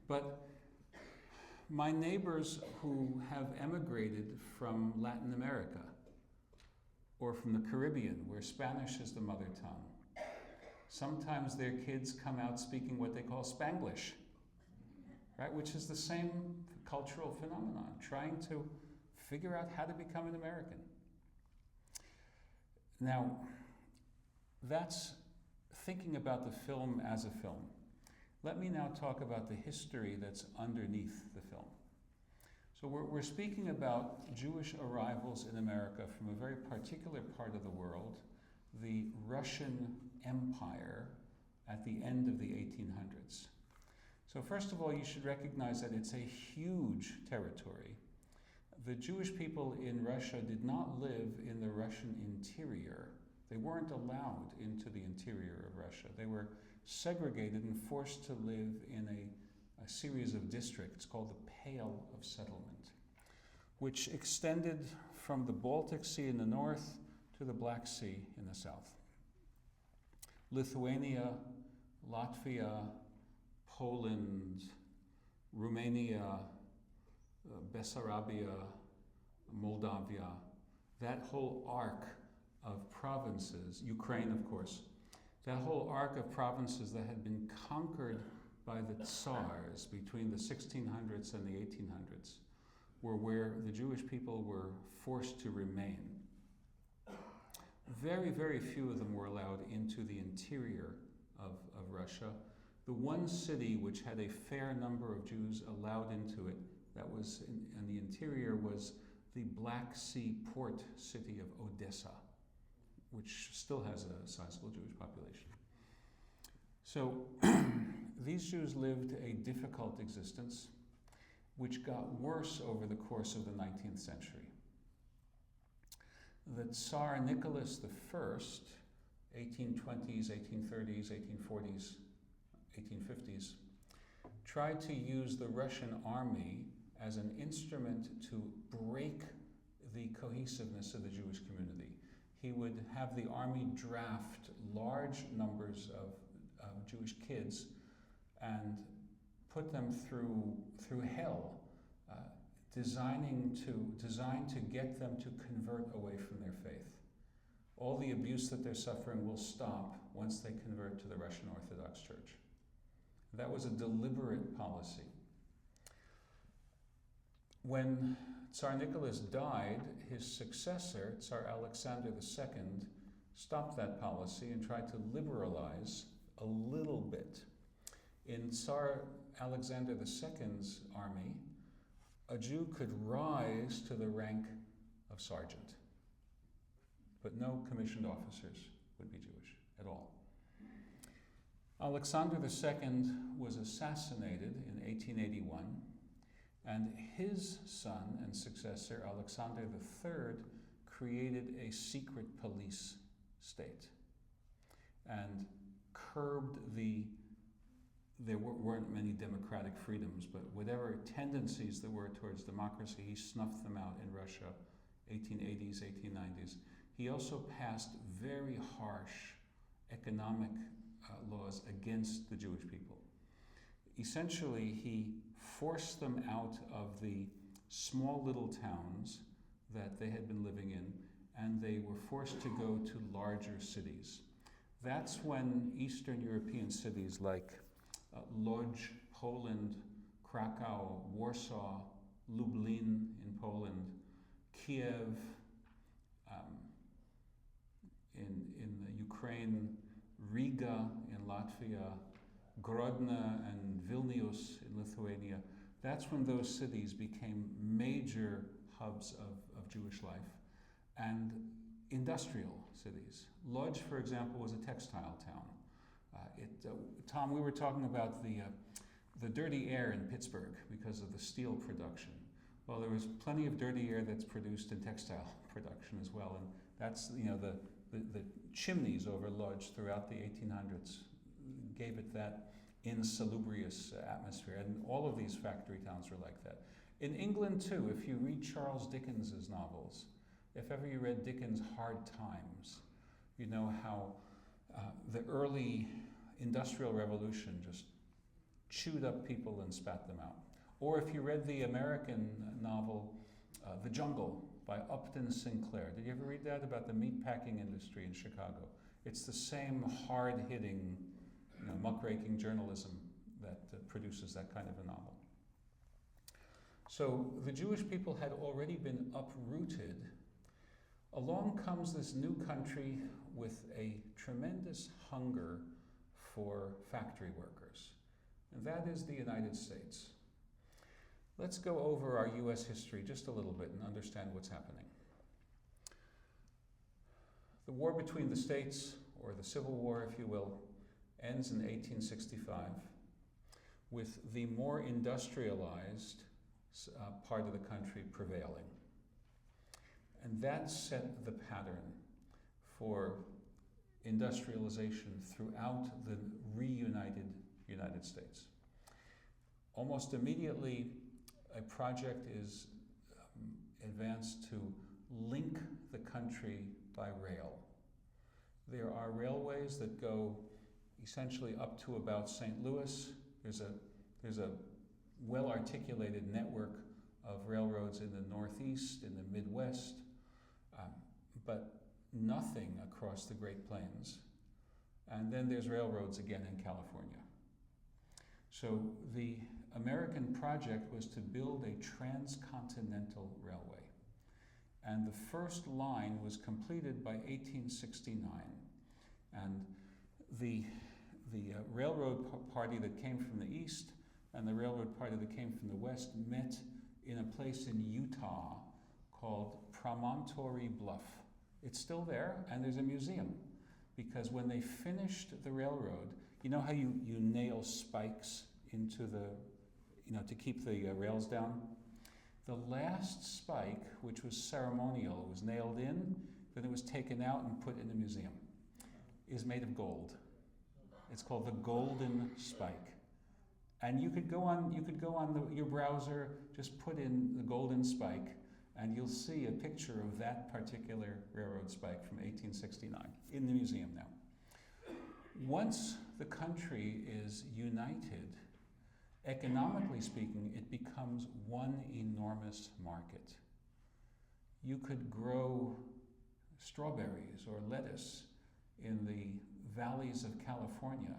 But my neighbors who have emigrated from Latin America or from the Caribbean, where Spanish is the mother tongue, sometimes their kids come out speaking what they call Spanglish, right? Which is the same cultural phenomenon, trying to figure out how to become an American. Now, that's thinking about the film as a film. Let me now talk about the history that's underneath the film. So we're speaking about Jewish arrivals in America from a very particular part of the world, the Russian Empire at the end of the 1800s. So first of all, you should recognize that it's a huge territory. The Jewish people in Russia did not live in the Russian interior. They weren't allowed into the interior of Russia. They were segregated and forced to live in a series of districts called the Pale of Settlement, which extended from the Baltic Sea in the north to the Black Sea in the south. Lithuania, Latvia, Poland, Romania, Bessarabia, Moldavia, that whole arc of provinces, Ukraine of course, that whole arc of provinces that had been conquered by the Tsars between the 1600s and the 1800s were where the Jewish people were forced to remain. Very, very few of them were allowed into the interior of Russia. The one city which had a fair number of Jews allowed into it, that was in the interior, was the Black Sea port city of Odessa, which still has a sizable Jewish population. So these Jews lived a difficult existence, which got worse over the course of the 19th century. The Tsar Nicholas I, 1820s, 1830s, 1840s, 1850s, tried to use the Russian army as an instrument to break the cohesiveness of the Jewish community. He would have the army draft large numbers of Jewish kids and put them through hell, designed to get them to convert away from their faith. All the abuse that they're suffering will stop once they convert to the Russian Orthodox Church. That was a deliberate policy. When Tsar Nicholas died, his successor, Tsar Alexander II, stopped that policy and tried to liberalize a little bit. In Tsar Alexander II's army, a Jew could rise to the rank of sergeant, but no commissioned officers would be Jewish at all. Alexander II was assassinated in 1881, and his son and successor, Alexander III, created a secret police state and curbed there weren't many democratic freedoms, but whatever tendencies there were towards democracy, he snuffed them out in Russia, 1880s, 1890s. He also passed very harsh economic laws against the Jewish people. Essentially, he forced them out of the small little towns that they had been living in, and they were forced to go to larger cities. That's when Eastern European cities like Lodz, Poland, Krakow, Warsaw, Lublin in Poland, Kiev, in the Ukraine, Riga in Latvia, Grodno and Vilnius in Lithuania, that's when those cities became major hubs of Jewish life and industrial cities. Lodz, for example, was a textile town. Tom, we were talking about the dirty air in Pittsburgh because of the steel production. Well, there was plenty of dirty air that's produced in textile production as well, and that's the chimneys over Lodz throughout the 1800s gave it that insalubrious atmosphere, and all of these factory towns are like that. In England too, if you read Charles Dickens's novels, if ever you read Dickens' Hard Times, you know how the early Industrial Revolution just chewed up people and spat them out. Or if you read the American novel The Jungle by Upton Sinclair. Did you ever read that about the meatpacking industry in Chicago? It's the same hard-hitting, muckraking journalism that produces that kind of a novel. So the Jewish people had already been uprooted. Along comes this new country with a tremendous hunger for factory workers, and that is the United States. Let's go over our U.S. history just a little bit and understand what's happening. The war between the states, or the Civil War, if you will, ends in 1865 with the more industrialized part of the country prevailing. And that set the pattern for industrialization throughout the reunited United States. Almost immediately, a project is advanced to link the country by rail. There are railways that go essentially up to about St. Louis. There's a well-articulated network of railroads in the Northeast, in the Midwest, but nothing across the Great Plains. And then there's railroads again in California. So the American project was to build a transcontinental railway. And the first line was completed by 1869. And the railroad party that came from the east and the railroad party that came from the west met in a place in Utah called Promontory Bluff. It's still there, and there's a museum, because when they finished the railroad, you know how you nail spikes into to keep the rails down? The last spike, which was ceremonial, was nailed in, then it was taken out and put in a museum, is made of gold. It's called the Golden Spike. And you could go on your browser, just put in the Golden Spike, and you'll see a picture of that particular railroad spike from 1869 in the museum now. Once the country is united, economically speaking, it becomes one enormous market. You could grow strawberries or lettuce in the valleys of California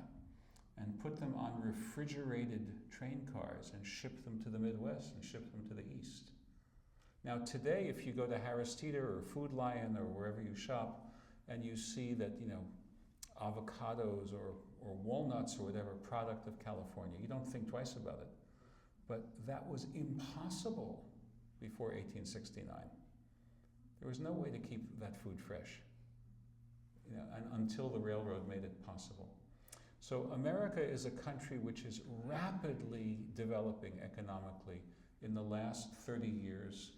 and put them on refrigerated train cars and ship them to the Midwest and ship them to the East. Now today, if you go to Harris Teeter or Food Lion or wherever you shop, and you see that, avocados or walnuts or whatever product of California, you don't think twice about it. But that was impossible before 1869. There was no way to keep that food fresh, until the railroad made it possible. So America is a country which is rapidly developing economically in the last 30 years,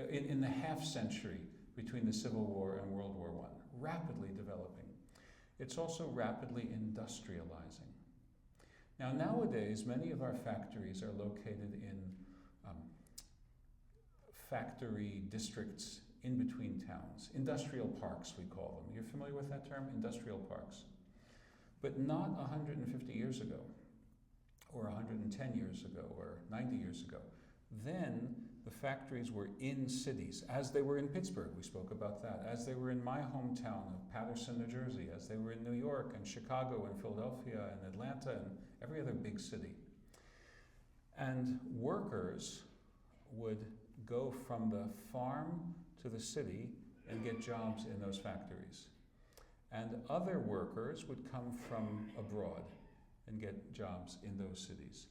in the half century between the Civil War and World War I, rapidly developing. It's also rapidly industrializing. Now, nowadays, many of our factories are located in factory districts in between towns. Industrial parks, we call them. You're familiar with that term? Industrial parks. But not 150 years ago, or 110 years ago, or 90 years ago. Then the factories were in cities, as they were in Pittsburgh, we spoke about that, as they were in my hometown of Paterson, New Jersey, as they were in New York and Chicago and Philadelphia and Atlanta and every other big city. And workers would go from the farm to the city and get jobs in those factories. And other workers would come from abroad and get jobs in those cities.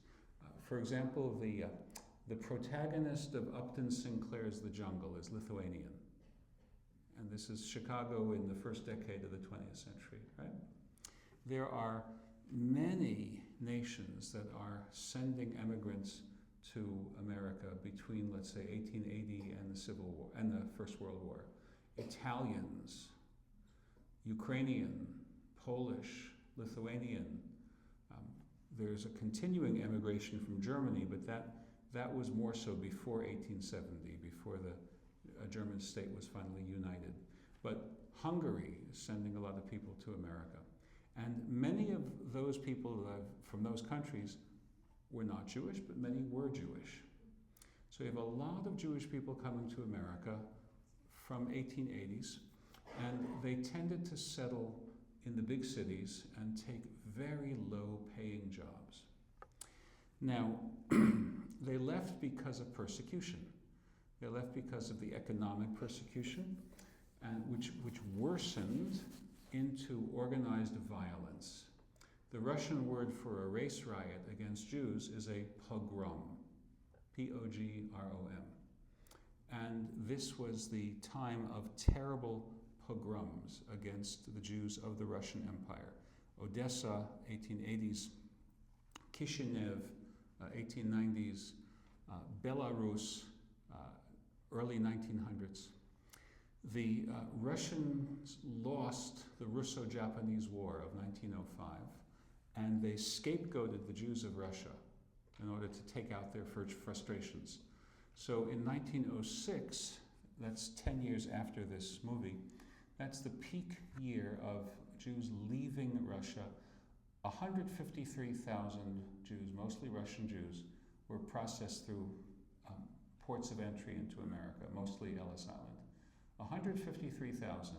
For example, the protagonist of Upton Sinclair's The Jungle is Lithuanian. And this is Chicago in the first decade of the 20th century, right? There are many nations that are sending immigrants to America between, let's say, 1880 and the Civil War and the First World War. Italians, Ukrainian, Polish, Lithuanian. There's a continuing emigration from Germany, but that was more so before 1870, before the German state was finally united. But Hungary is sending a lot of people to America. And many of those people from those countries were not Jewish, but many were Jewish. So you have a lot of Jewish people coming to America from 1880s, and they tended to settle in the big cities and take very low-paying jobs. Now, they left because of persecution. They left because of the economic persecution, and which worsened into organized violence. The Russian word for a race riot against Jews is a pogrom, P-O-G-R-O-M. And this was the time of terrible pogroms against the Jews of the Russian Empire. Odessa, 1880s, Kishinev, 1890s, Belarus, early 1900s. The Russians lost the Russo-Japanese War of 1905, and they scapegoated the Jews of Russia in order to take out their frustrations. So in 1906, that's 10 years after this movie, that's the peak year of Jews leaving Russia. 153,000 Jews, mostly Russian Jews, were processed through ports of entry into America, mostly Ellis Island. 153,000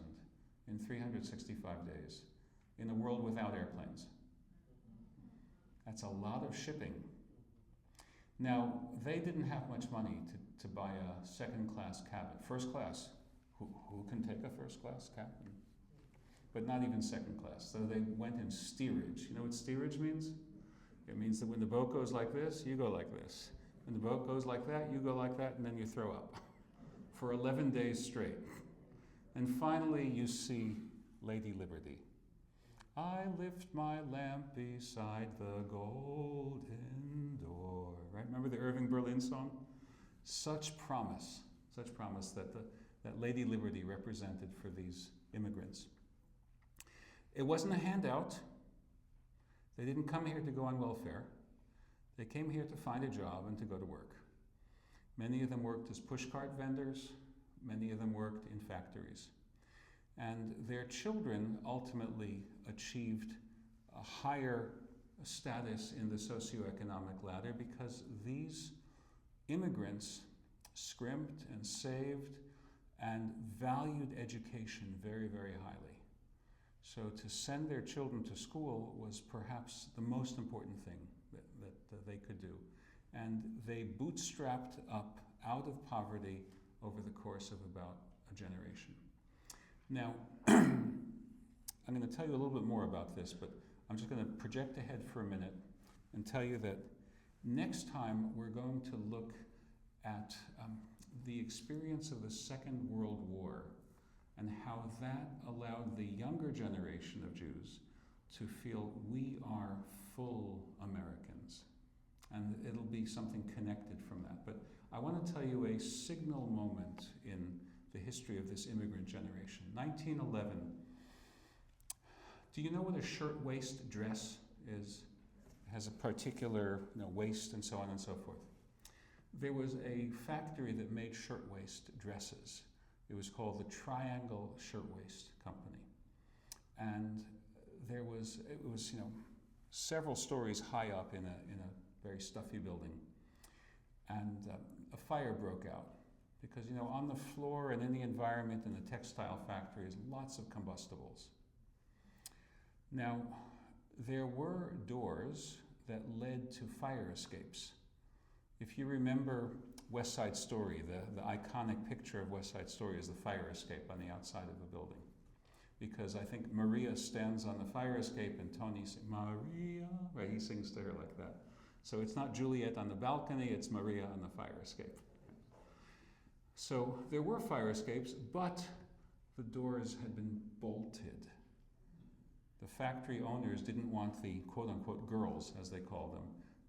in 365 days in a world without airplanes. That's a lot of shipping. Now, they didn't have much money to buy a second-class cabin. First class, who can take a first-class cabin? But not even second class. So they went in steerage. You know what steerage means? It means that when the boat goes like this, you go like this. When the boat goes like that, you go like that, and then you throw up for 11 days straight. And finally, you see Lady Liberty. I lift my lamp beside the golden door. Right? Remember the Irving Berlin song? Such promise that Lady Liberty represented for these immigrants. It wasn't a handout. They didn't come here to go on welfare. They came here to find a job and to go to work. Many of them worked as pushcart vendors. Many of them worked in factories. And their children ultimately achieved a higher status in the socioeconomic ladder because these immigrants scrimped and saved and valued education very, very highly. So to send their children to school was perhaps the most important thing that they could do. And they bootstrapped up out of poverty over the course of about a generation. Now, I'm going to tell you a little bit more about this, but I'm just going to project ahead for a minute and tell you that next time we're going to look at the experience of the Second World War and how that allowed the younger generation of Jews to feel we are full Americans. And it'll be something connected from that. But I want to tell you a signal moment in the history of this immigrant generation. 1911, Do you know what a shirtwaist dress is? It has a particular waist and so on and so forth. There was a factory that made shirtwaist dresses. It was called the Triangle Shirtwaist Company. And it was several stories high up in a very stuffy building. And a fire broke out because, on the floor and in the environment in the textile factories, lots of combustibles. Now, there were doors that led to fire escapes. If you remember West Side Story, the iconic picture of West Side Story is the fire escape on the outside of the building. Because I think Maria stands on the fire escape and Tony sings, Maria, right? He sings to her like that. So it's not Juliet on the balcony, it's Maria on the fire escape. So there were fire escapes, but the doors had been bolted. The factory owners didn't want the quote-unquote girls, as they call them,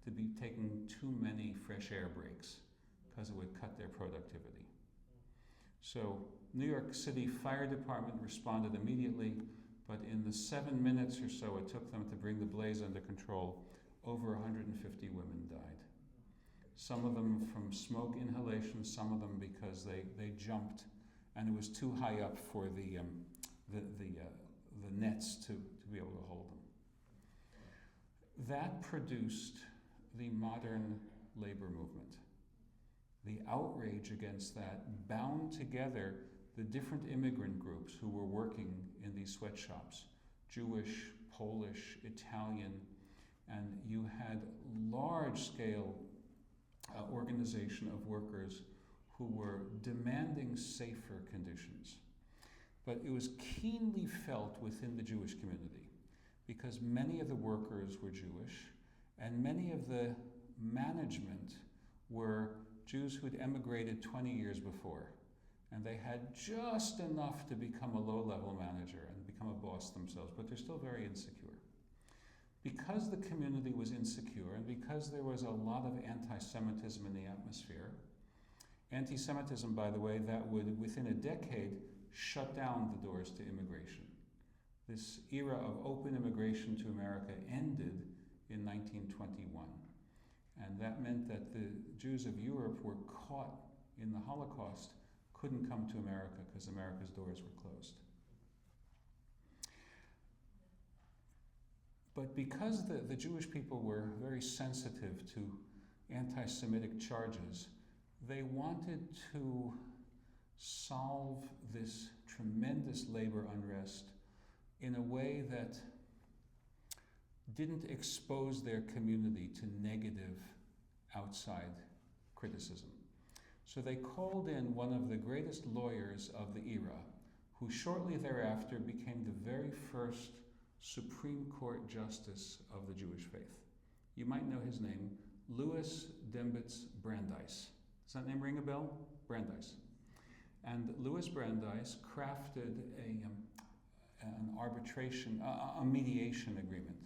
to be taking too many fresh air breaks because it would cut their productivity. So New York City Fire Department responded immediately, but in the 7 minutes or so it took them to bring the blaze under control, over 150 women died. Some of them from smoke inhalation, some of them because they jumped and it was too high up for the nets to be able to hold them. That produced the modern labor movement. The outrage against that bound together the different immigrant groups who were working in these sweatshops, Jewish, Polish, Italian, and you had large-scale organization of workers who were demanding safer conditions. But it was keenly felt within the Jewish community because many of the workers were Jewish and many of the management were Jews who'd emigrated 20 years before. And they had just enough to become a low-level manager and become a boss themselves, but they're still very insecure. Because the community was insecure and because there was a lot of anti-Semitism in the atmosphere, anti-Semitism, by the way, that would, within a decade, shut down the doors to immigration. This era of open immigration to America ended in 1921. And that meant that the Jews of Europe were caught in the Holocaust, couldn't come to America because America's doors were closed. But because the Jewish people were very sensitive to anti-Semitic charges, they wanted to solve this tremendous labor unrest in a way that didn't expose their community to negative outside criticism. So they called in one of the greatest lawyers of the era, who shortly thereafter became the very first Supreme Court Justice of the Jewish faith. You might know his name, Louis Dembitz Brandeis. Does that name ring a bell? Brandeis. And Louis Brandeis crafted an arbitration, a mediation agreement.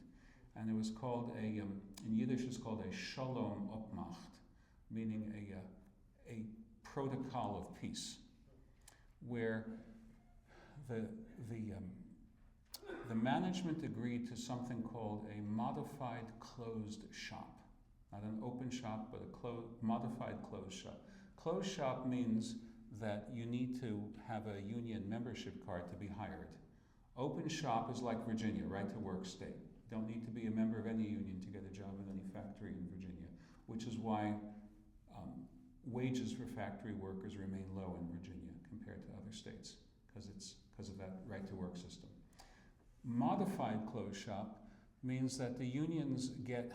And it was called in Yiddish it's called a Shalom Opmacht, meaning a protocol of peace, where the management agreed to something called a modified closed shop. Not an open shop, but a modified closed shop. Closed shop means that you need to have a union membership card to be hired. Open shop is like Virginia, right to work state. Don't need to be a member of any union to get a job in any factory in Virginia, which is why wages for factory workers remain low in Virginia compared to other states, because of that right to work system. Modified closed shop means that the unions get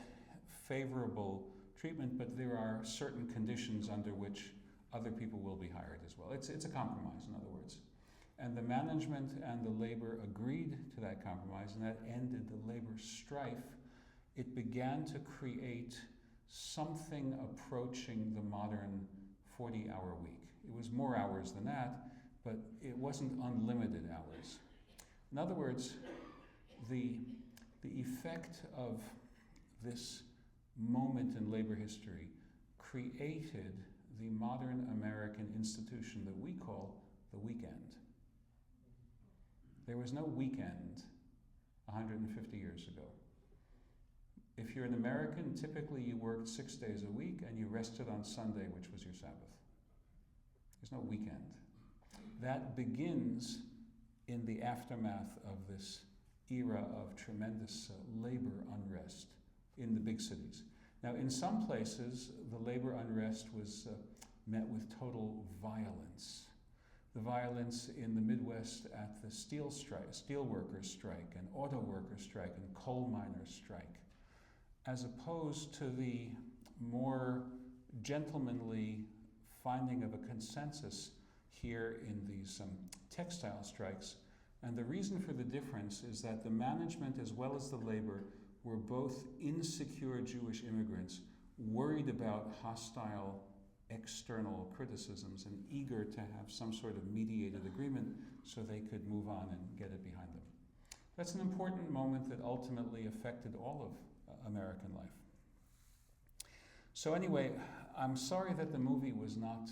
favorable treatment, but there are certain conditions under which other people will be hired as well. It's a compromise, in other words. And the management and the labor agreed to that compromise, and that ended the labor strife. It began to create something approaching the modern 40-hour week. It was more hours than that, but it wasn't unlimited hours. In other words, the effect of this moment in labor history created the modern American institution that we call the weekend. There was no weekend 150 years ago. If you're an American, typically you worked 6 days a week and you rested on Sunday, which was your Sabbath. There's no weekend. That begins in the aftermath of this era of tremendous labor unrest in the big cities. Now, in some places, the labor unrest was met with total violence. The violence in the Midwest at the steel workers' strike, and auto workers' strike, and coal miners' strike, as opposed to the more gentlemanly finding of a consensus here in these textile strikes. And the reason for the difference is that the management as well as the labor were both insecure Jewish immigrants, worried about hostile external criticisms and eager to have some sort of mediated agreement so they could move on and get it behind them. That's an important moment that ultimately affected all of American life. So anyway, I'm sorry that the movie was not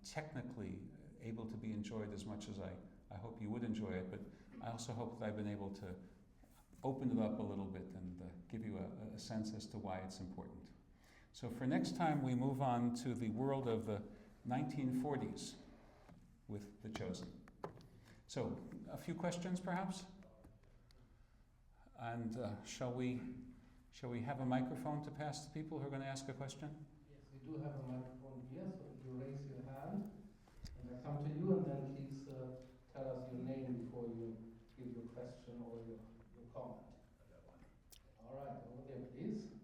technically able to be enjoyed as much as I hope you would enjoy it, but I also hope that I've been able to open it up a little bit and give you a sense as to why it's important. So for next time, we move on to the world of the 1940s with The Chosen. So a few questions, perhaps? And shall we have a microphone to pass to people who are going to ask a question? Yes, we do have a microphone here, so if you raise your hand, and I come to you, and then please tell us your name before you give your question or your comment. All right, over there, please.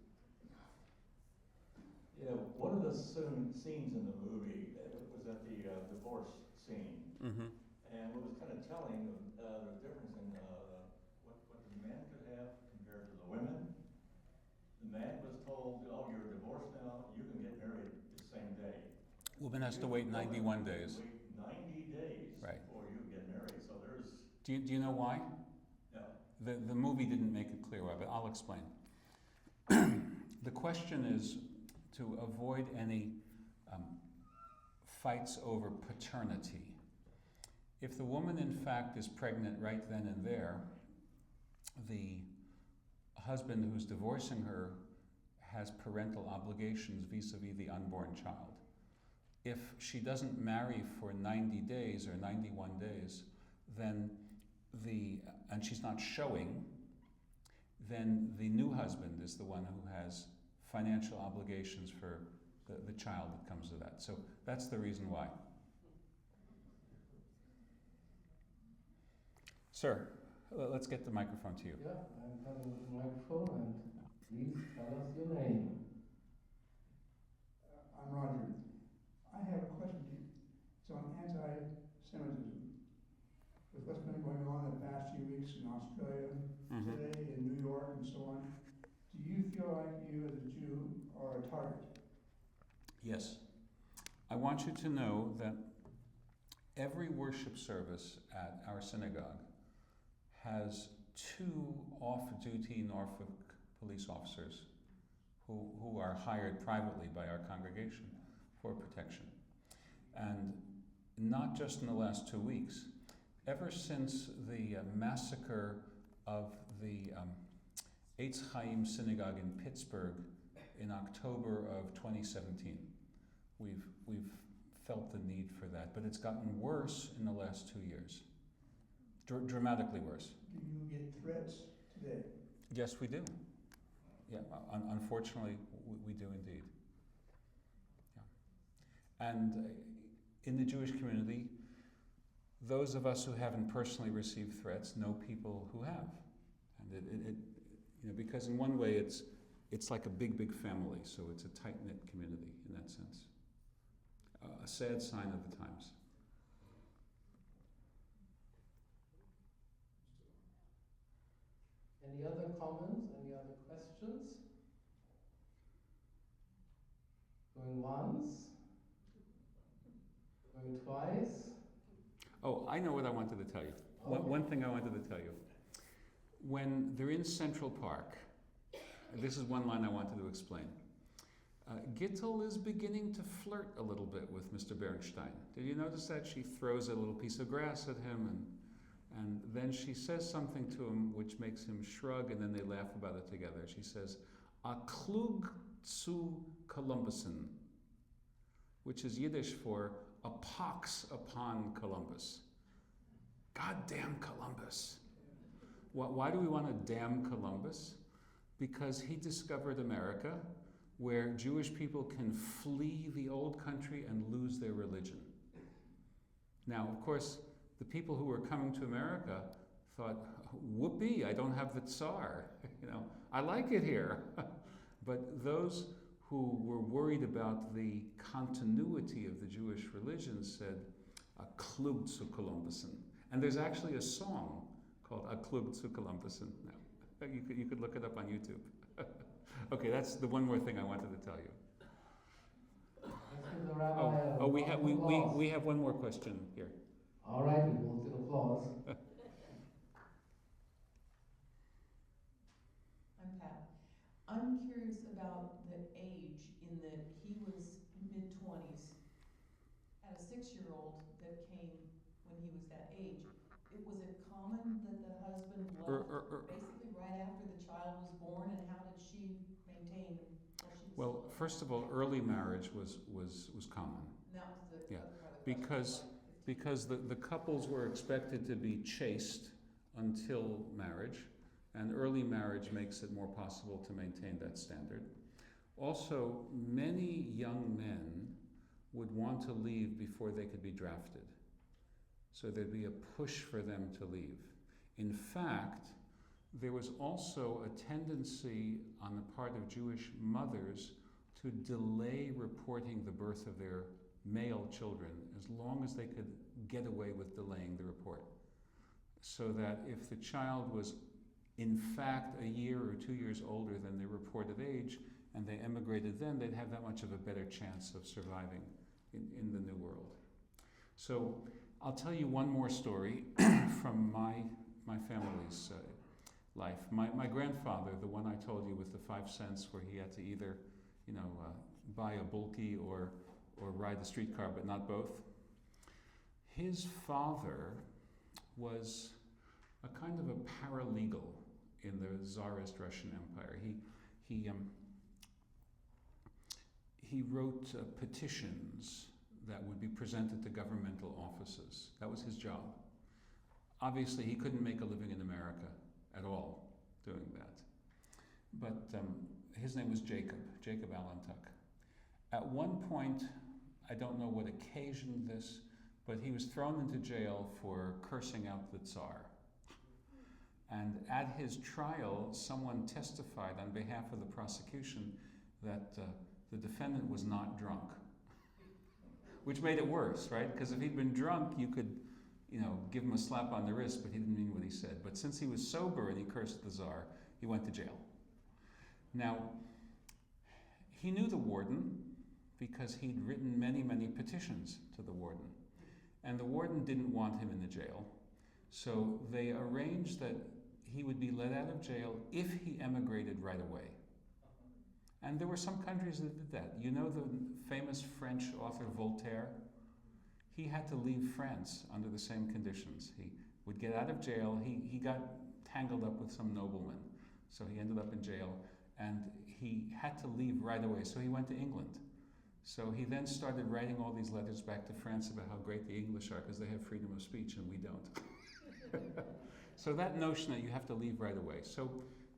You know, one of the scenes in the movie was at the divorce scene. Mm-hmm. And what was kind of telling, the difference in what the men could have compared to the women. The man was told, oh, you're divorced now, you can get married the same day. Woman has to wait 91 days. Wait 90 days Right. before you get married, so there's... Do you know why? No. The movie didn't make it clear why, but I'll explain. The question is to avoid any fights over paternity. If the woman in fact is pregnant right then and there, the husband who's divorcing her has parental obligations vis-a-vis the unborn child. If she doesn't marry for 90 days or 91 days, then and she's not showing, then the new husband is the one who has financial obligations for the child that comes to that. So that's the reason why. Sir, let's get the microphone to you. Yeah, I'm coming with the microphone, and please tell us your name. I'm Roger. I have a question to you. It's on anti-Semitism. With what's been going on the past few weeks in Australia, today in New York and so on, do you feel like you as a Jew are a target? Yes. I want you to know that every worship service at our synagogue has 2 off-duty Norfolk police officers who are hired privately by our congregation for protection. And not just in the last 2 weeks, ever since the massacre of the Eitz Chaim synagogue in Pittsburgh in October of 2017, we've felt the need for that. But it's gotten worse in the last 2 years, dramatically worse. Do you get threats today? Yes, we do. Yeah, unfortunately, we do indeed. Yeah. And in the Jewish community, those of us who haven't personally received threats know people who have, and it because in one way it's like a big family, so it's a tight-knit community in that sense. A sad sign of the times. Any other comments? Any other questions? Going once? Going twice? Oh, I know what I wanted to tell you. One thing I wanted to tell you. When they're in Central Park, this is one line I wanted to explain. Gittel is beginning to flirt a little bit with Mr. Bernstein. Did you notice that? She throws a little piece of grass at him, And then she says something to him which makes him shrug, and then they laugh about it together. She says, "A klug zu Columbusen," which is Yiddish for "a pox upon Columbus." God damn Columbus. Why do we want to damn Columbus? Because he discovered America, where Jewish people can flee the old country and lose their religion. Now, of course, the people who were coming to America thought, whoopee, I don't have the Tsar. I like it here. But those who were worried about the continuity of the Jewish religion said, "A klug zu Columbusen." And there's actually a song called "A klug zu Columbusen." Now, you could look it up on YouTube. Okay, that's the one more thing I wanted to tell you. Let's give the rabbi We have one more question here. All right, we will do applause. I'm Pat. I'm curious about the age in that he was mid-20s, had a 6-year-old that came when he was that age. Was it common that the husband left basically right after the child was born, and how did she maintain while she was Well, still first of all, early marriage was common. And that was the Yeah, other part of the question. because the couples were expected to be chaste until marriage, and early marriage makes it more possible to maintain that standard. Also, many young men would want to leave before they could be drafted. So there'd be a push for them to leave. In fact, there was also a tendency on the part of Jewish mothers to delay reporting the birth of their male children as long as they could get away with delaying the report. So that if the child was in fact a year or 2 years older than their reported age, and they emigrated then, they'd have that much of a better chance of surviving in the new world. So I'll tell you one more story from my family's life. My grandfather, the one I told you with the 5 cents, where he had to either, buy a bulky or ride the streetcar, but not both. His father was a kind of a paralegal in the Tsarist Russian Empire. He wrote petitions that would be presented to governmental offices. That was his job. Obviously, he couldn't make a living in America at all doing that. But his name was Jacob Allentuck. At one point, I don't know what occasioned this, but he was thrown into jail for cursing out the Tsar. And at his trial, someone testified on behalf of the prosecution that the defendant was not drunk. Which made it worse, right? Because if he'd been drunk, you could, give him a slap on the wrist, but he didn't mean what he said. But since he was sober and he cursed the Tsar, he went to jail. Now, he knew the warden because he'd written many, many petitions to the warden. And the warden didn't want him in the jail. So they arranged that he would be let out of jail if he emigrated right away. And there were some countries that did that. You know the famous French author Voltaire? He had to leave France under the same conditions. He would get out of jail. He got tangled up with some nobleman. So he ended up in jail. And he had to leave right away. So he went to England. So he then started writing all these letters back to France about how great the English are because they have freedom of speech and we don't. So that notion that you have to leave right away. So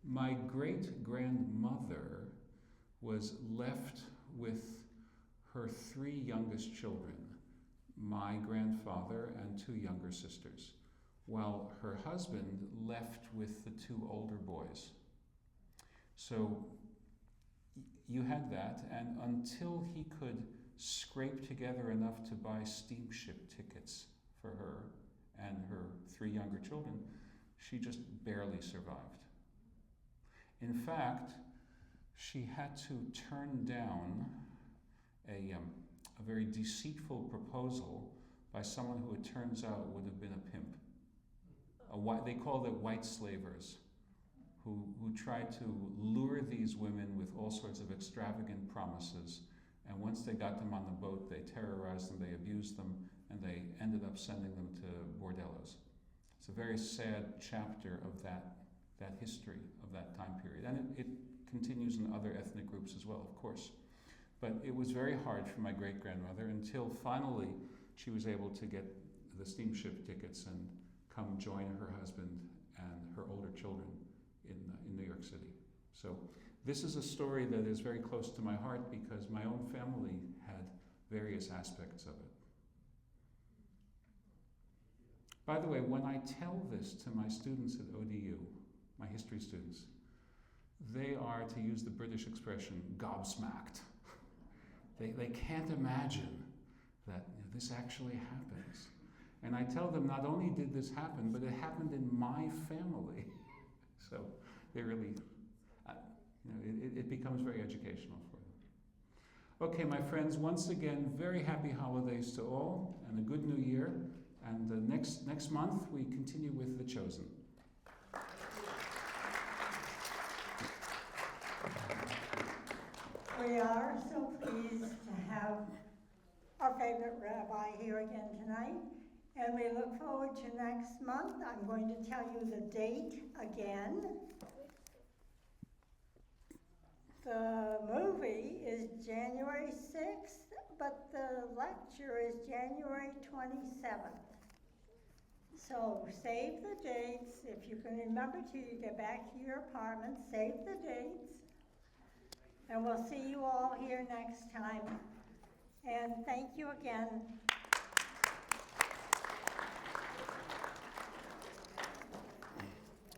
my great-grandmother was left with her 3 youngest children, my grandfather and 2 younger sisters, while her husband left with the 2 older boys. So you had that, and until he could scrape together enough to buy steamship tickets for her and her 3 younger children, she just barely survived. In fact, she had to turn down a very deceitful proposal by someone who it turns out would have been a pimp. They called it white slavers, who tried to lure these women with all sorts of extravagant promises. And once they got them on the boat, they terrorized them, they abused them, and they ended up sending them to bordellos. It's a very sad chapter of that history of that time period. And it continues in other ethnic groups as well, of course. But it was very hard for my great-grandmother until finally she was able to get the steamship tickets and come join her husband and her older children in New York City. So this is a story that is very close to my heart because my own family had various aspects of it. By the way, when I tell this to my students at ODU, my history students, they are, to use the British expression, gobsmacked. They can't imagine that this actually happens. And I tell them not only did this happen, but it happened in my family. So they really, it becomes very educational for them. Okay, my friends, once again, very happy holidays to all and a good new year. And next month, we continue with The Chosen. We are so pleased to have our favorite rabbi here again tonight, and we look forward to next month. I'm going to tell you the date again. The movie is January 6th, but the lecture is January 27th. So save the dates. If you can remember to, you get back to your apartment, save the dates. And we'll see you all here next time. And thank you again.